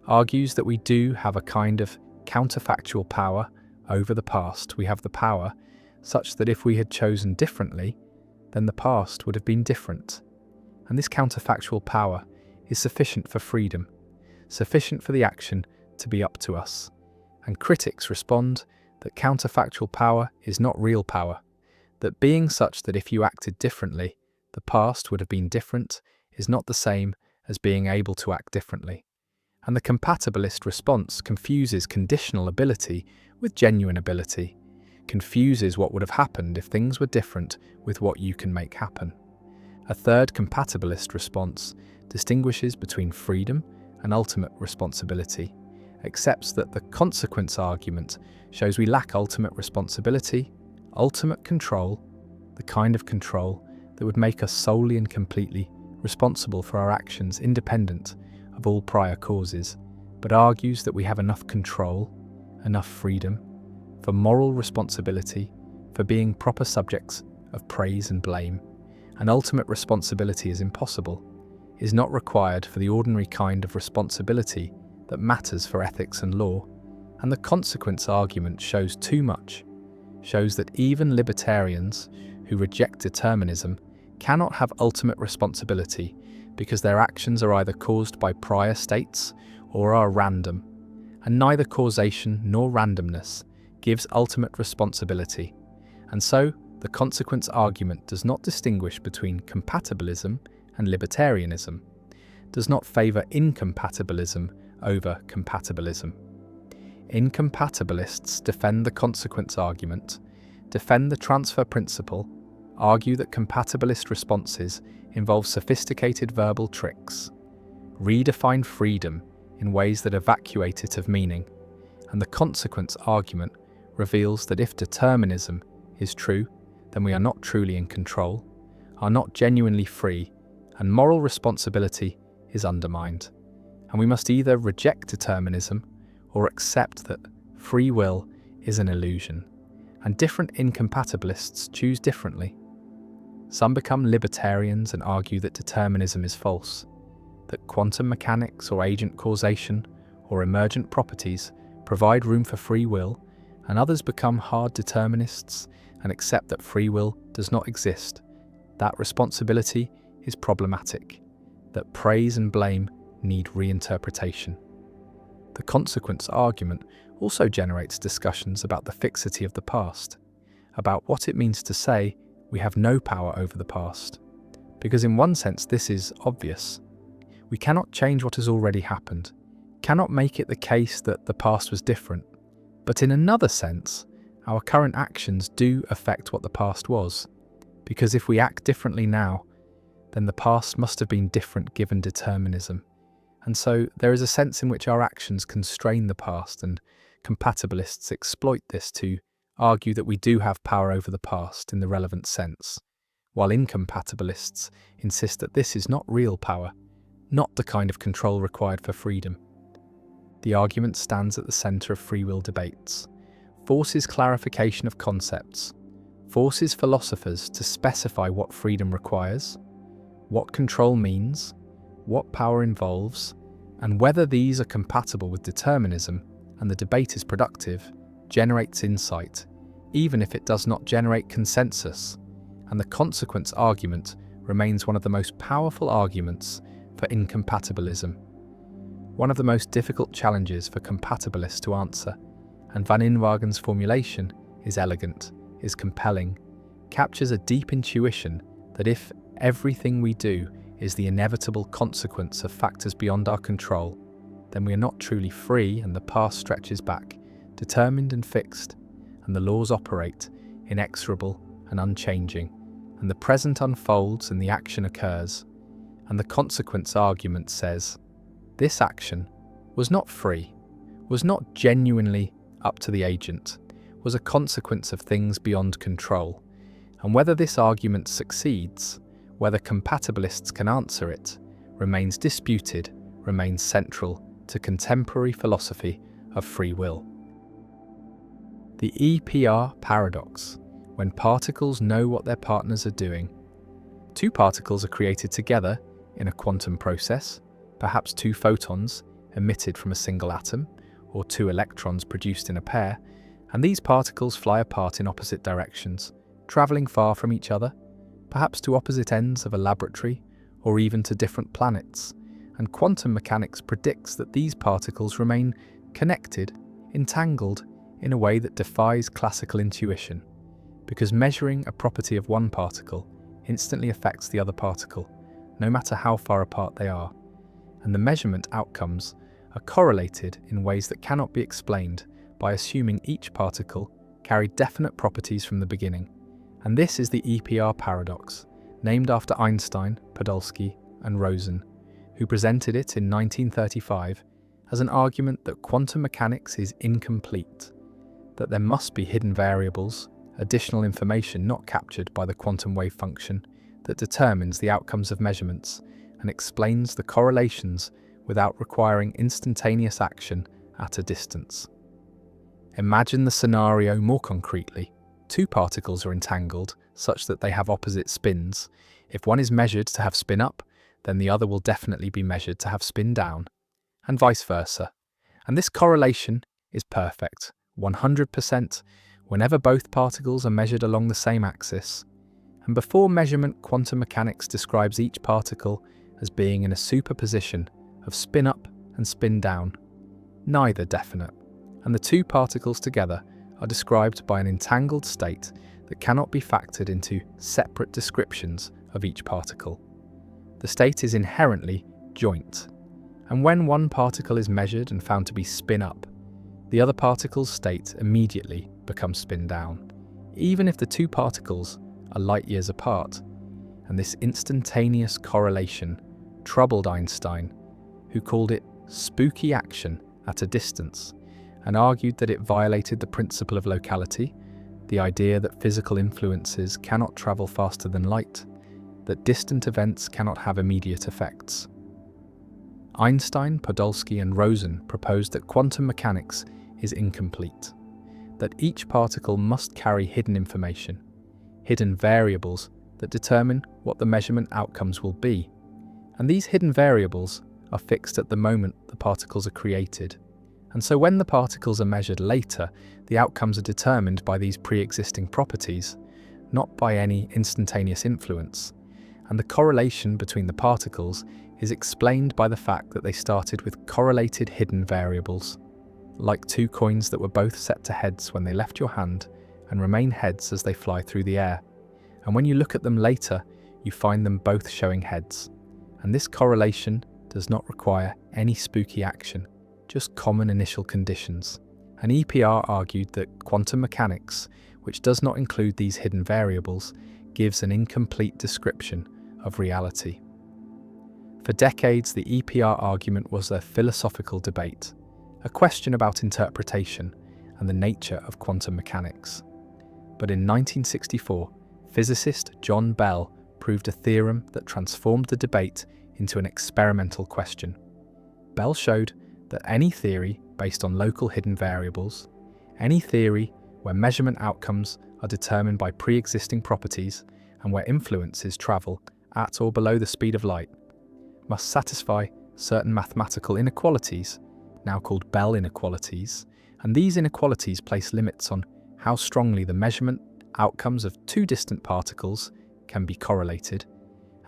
argues that we do have a kind of counterfactual power over the past. We have the power such that if we had chosen differently, then the past would have been different. And this counterfactual power is sufficient for freedom, sufficient for the action to be up to us. And critics respond that counterfactual power is not real power, that being such that if you acted differently, the past would have been different is not the same as being able to act differently. And the compatibilist response confuses conditional ability with genuine ability, confuses what would have happened if things were different with what you can make happen. A third compatibilist response distinguishes between freedom and ultimate responsibility, accepts that the consequence argument shows we lack ultimate responsibility, ultimate control, the kind of control that would make us solely and completely responsible for our actions independent of all prior causes, but argues that we have enough control, enough freedom, for moral responsibility, for being proper subjects of praise and blame, and ultimate responsibility is impossible, is not required for the ordinary kind of responsibility that matters for ethics and law, and the consequence argument shows too much, shows that even libertarians who reject determinism cannot have ultimate responsibility because their actions are either caused by prior states or are random, and neither causation nor randomness gives ultimate responsibility, and so the consequence argument does not distinguish between compatibilism and libertarianism, does not favour incompatibilism over compatibilism. Incompatibilists defend the consequence argument, defend the transfer principle, argue that compatibilist responses involve sophisticated verbal tricks, redefine freedom in ways that evacuate it of meaning, and the consequence argument reveals that if determinism is true, then we are not truly in control, are not genuinely free, and moral responsibility is undermined. And we must either reject determinism or accept that free will is an illusion, and different incompatibilists choose differently. Some become libertarians and argue that determinism is false, that quantum mechanics or agent causation or emergent properties provide room for free will, and others become hard determinists and accept that free will does not exist, that responsibility is problematic, that praise and blame need reinterpretation. The consequence argument also generates discussions about the fixity of the past, about what it means to say we have no power over the past. Because in one sense this is obvious. We cannot change what has already happened, cannot make it the case that the past was different. But in another sense, our current actions do affect what the past was, because if we act differently now, then the past must have been different given determinism. And so there is a sense in which our actions constrain the past, and compatibilists exploit this to argue that we do have power over the past in the relevant sense, while incompatibilists insist that this is not real power, not the kind of control required for freedom. The argument stands at the centre of free will debates, forces clarification of concepts, forces philosophers to specify what freedom requires, what control means, what power involves, and whether these are compatible with determinism, and the debate is productive, generates insight, even if it does not generate consensus, and the consequence argument remains one of the most powerful arguments for incompatibilism. One of the most difficult challenges for compatibilists to answer, and Van Inwagen's formulation is elegant, is compelling, captures a deep intuition that if everything we do is the inevitable consequence of factors beyond our control, then we are not truly free and the past stretches back, determined and fixed, and the laws operate, inexorable and unchanging, and the present unfolds and the action occurs, and the consequence argument says, this action was not free, was not genuinely up to the agent, was a consequence of things beyond control, and whether this argument succeeds, whether compatibilists can answer it, remains disputed, remains central to contemporary philosophy of free will. The EPR paradox, when particles know what their partners are doing. Two particles are created together in a quantum process, perhaps two photons emitted from a single atom, or two electrons produced in a pair, and these particles fly apart in opposite directions, travelling far from each other, perhaps to opposite ends of a laboratory, or even to different planets. And quantum mechanics predicts that these particles remain connected, entangled, in a way that defies classical intuition, because measuring a property of one particle instantly affects the other particle, no matter how far apart they are, and the measurement outcomes are correlated in ways that cannot be explained by assuming each particle carried definite properties from the beginning. And this is the EPR paradox, named after Einstein, Podolsky, and Rosen, who presented it in 1935 as an argument that quantum mechanics is incomplete, that there must be hidden variables, additional information not captured by the quantum wave function that determines the outcomes of measurements and explains the correlations without requiring instantaneous action at a distance. Imagine the scenario more concretely. Two particles are entangled such that they have opposite spins. If one is measured to have spin up, then the other will definitely be measured to have spin down, and vice versa. And this correlation is perfect, 100%, whenever both particles are measured along the same axis. And before measurement, quantum mechanics describes each particle as being in a superposition of spin up and spin down, neither definite, and the two particles together are described by an entangled state that cannot be factored into separate descriptions of each particle. The state is inherently joint, and when one particle is measured and found to be spin up, the other particle's state immediately becomes spin down, even if the two particles are light years apart. And this instantaneous correlation troubled Einstein, who called it spooky action at a distance, and argued that it violated the principle of locality, the idea that physical influences cannot travel faster than light, that distant events cannot have immediate effects. Einstein, Podolsky, and Rosen proposed that quantum mechanics is incomplete, that each particle must carry hidden information, hidden variables that determine what the measurement outcomes will be, and these hidden variables are fixed at the moment the particles are created. And so when the particles are measured later, the outcomes are determined by these pre-existing properties, not by any instantaneous influence. And the correlation between the particles is explained by the fact that they started with correlated hidden variables, like two coins that were both set to heads when they left your hand and remain heads as they fly through the air. And when you look at them later, you find them both showing heads. And this correlation does not require any spooky action, just common initial conditions. And EPR argued that quantum mechanics, which does not include these hidden variables, gives an incomplete description of reality. For decades, the EPR argument was a philosophical debate, a question about interpretation and the nature of quantum mechanics. But in 1964, physicist John Bell proved a theorem that transformed the debate into an experimental question. Bell showed that any theory based on local hidden variables, any theory where measurement outcomes are determined by pre-existing properties and where influences travel at or below the speed of light, must satisfy certain mathematical inequalities, now called Bell inequalities, and these inequalities place limits on how strongly the measurement outcomes of two distant particles can be correlated.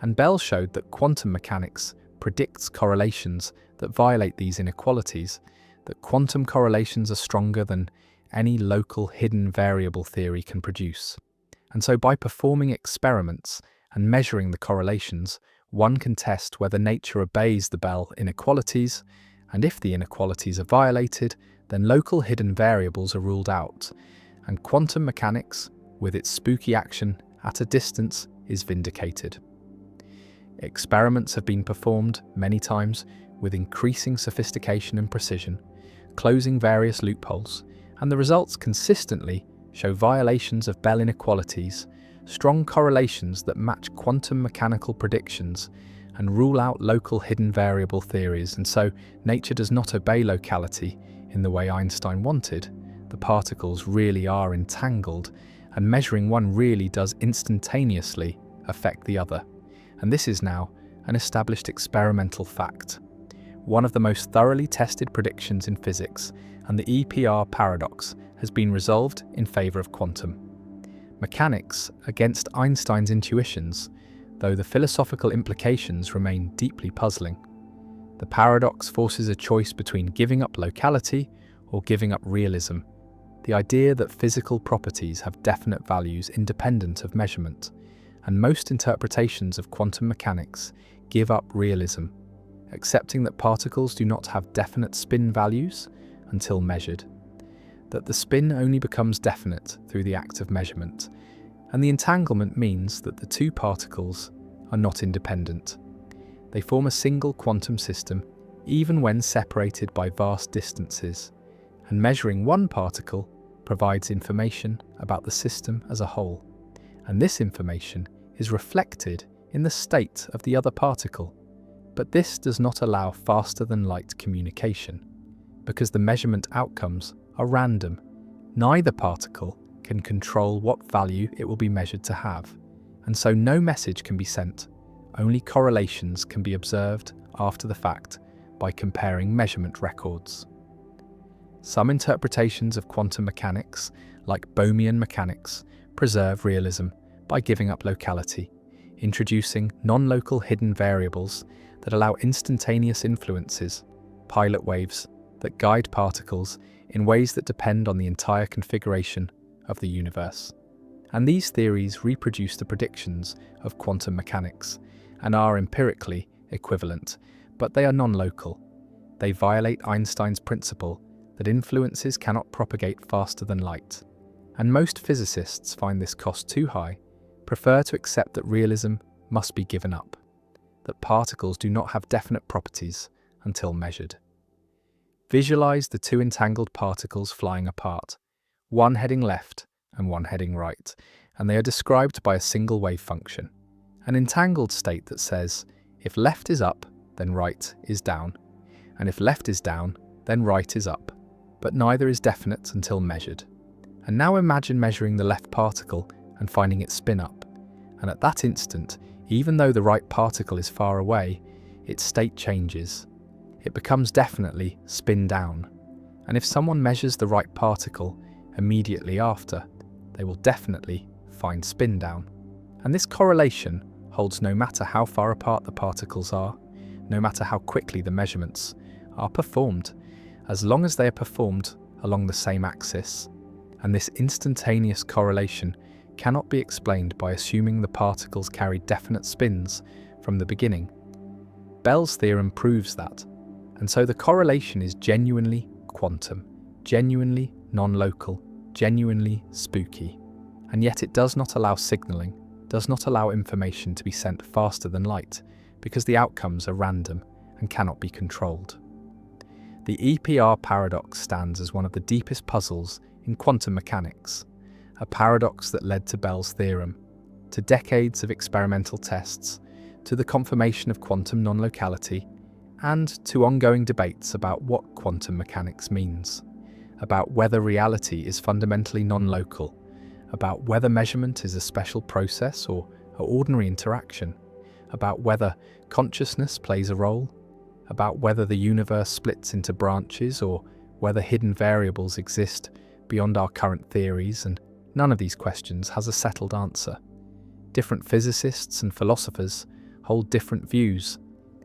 And Bell showed that quantum mechanics predicts correlations that violate these inequalities, that quantum correlations are stronger than any local hidden variable theory can produce. And so by performing experiments and measuring the correlations, one can test whether nature obeys the Bell inequalities, and if the inequalities are violated, then local hidden variables are ruled out, and quantum mechanics, with its spooky action at a distance, is vindicated. Experiments have been performed many times with increasing sophistication and precision, closing various loopholes, and the results consistently show violations of Bell inequalities, strong correlations that match quantum mechanical predictions, and rule out local hidden variable theories. And so nature does not obey locality in the way Einstein wanted. The particles really are entangled, and measuring one really does instantaneously affect the other. And this is now an established experimental fact, one of the most thoroughly tested predictions in physics, and the EPR paradox has been resolved in favour of quantum mechanics against Einstein's intuitions, though the philosophical implications remain deeply puzzling. The paradox forces a choice between giving up locality or giving up realism, the idea that physical properties have definite values independent of measurement, and most interpretations of quantum mechanics give up realism, accepting that particles do not have definite spin values until measured, that the spin only becomes definite through the act of measurement, and the entanglement means that the two particles are not independent. They form a single quantum system even when separated by vast distances, and measuring one particle provides information about the system as a whole, and this information is reflected in the state of the other particle. But this does not allow faster-than-light communication, because the measurement outcomes are random. Neither particle can control what value it will be measured to have, and so no message can be sent. Only correlations can be observed after the fact by comparing measurement records. Some interpretations of quantum mechanics, like Bohmian mechanics, preserve realism by giving up locality, introducing non-local hidden variables that allow instantaneous influences, pilot waves that guide particles in ways that depend on the entire configuration of the universe. And these theories reproduce the predictions of quantum mechanics and are empirically equivalent, but they are non-local. They violate Einstein's principle that influences cannot propagate faster than light. And most physicists find this cost too high, prefer to accept that realism must be given up, that particles do not have definite properties until measured. Visualize the two entangled particles flying apart, one heading left and one heading right, and they are described by a single wave function, an entangled state that says, if left is up, then right is down, and if left is down, then right is up, but neither is definite until measured. And now imagine measuring the left particle and finding it spin up, and at that instant, even though the right particle is far away, its state changes. It becomes definitely spin down, and if someone measures the right particle immediately after, they will definitely find spin down. And this correlation holds no matter how far apart the particles are, no matter how quickly the measurements are performed, as long as they are performed along the same axis. And this instantaneous correlation cannot be explained by assuming the particles carry definite spins from the beginning. Bell's theorem proves that, and so the correlation is genuinely quantum, genuinely non-local, genuinely spooky. And yet it does not allow signaling, does not allow information to be sent faster than light, because the outcomes are random and cannot be controlled. The EPR paradox stands as one of the deepest puzzles in quantum mechanics, a paradox that led to Bell's theorem, to decades of experimental tests, to the confirmation of quantum non-locality, and to ongoing debates about what quantum mechanics means, about whether reality is fundamentally non-local, about whether measurement is a special process or an ordinary interaction, about whether consciousness plays a role, about whether the universe splits into branches or whether hidden variables exist beyond our current theories, and none of these questions has a settled answer. Different physicists and philosophers hold different views,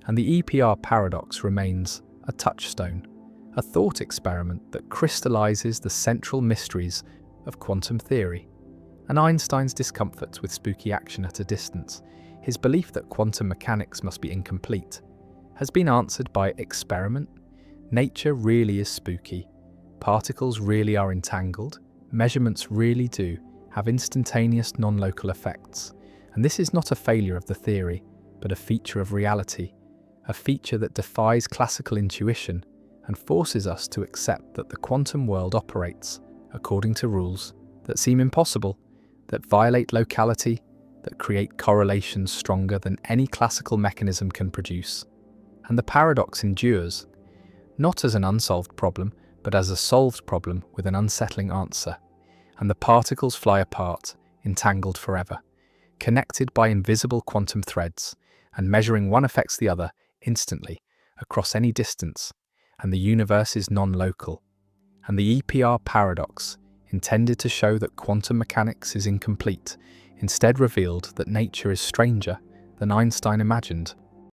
and the EPR paradox remains a touchstone, a thought experiment that crystallizes the central mysteries of quantum theory. And Einstein's discomfort with spooky action at a distance, his belief that quantum mechanics must be incomplete, has been answered by experiment. Nature really is spooky. Particles really are entangled. Measurements really do have instantaneous non-local effects. And this is not a failure of the theory, but a feature of reality, a feature that defies classical intuition and forces us to accept that the quantum world operates according to rules that seem impossible, that violate locality, that create correlations stronger than any classical mechanism can produce. And the paradox endures, not as an unsolved problem, but as a solved problem with an unsettling answer. And the particles fly apart, entangled forever, connected by invisible quantum threads, and measuring one affects the other instantly across any distance, and the universe is non-local. And the EPR paradox, intended to show that quantum mechanics is incomplete, instead revealed that nature is stranger than Einstein imagined.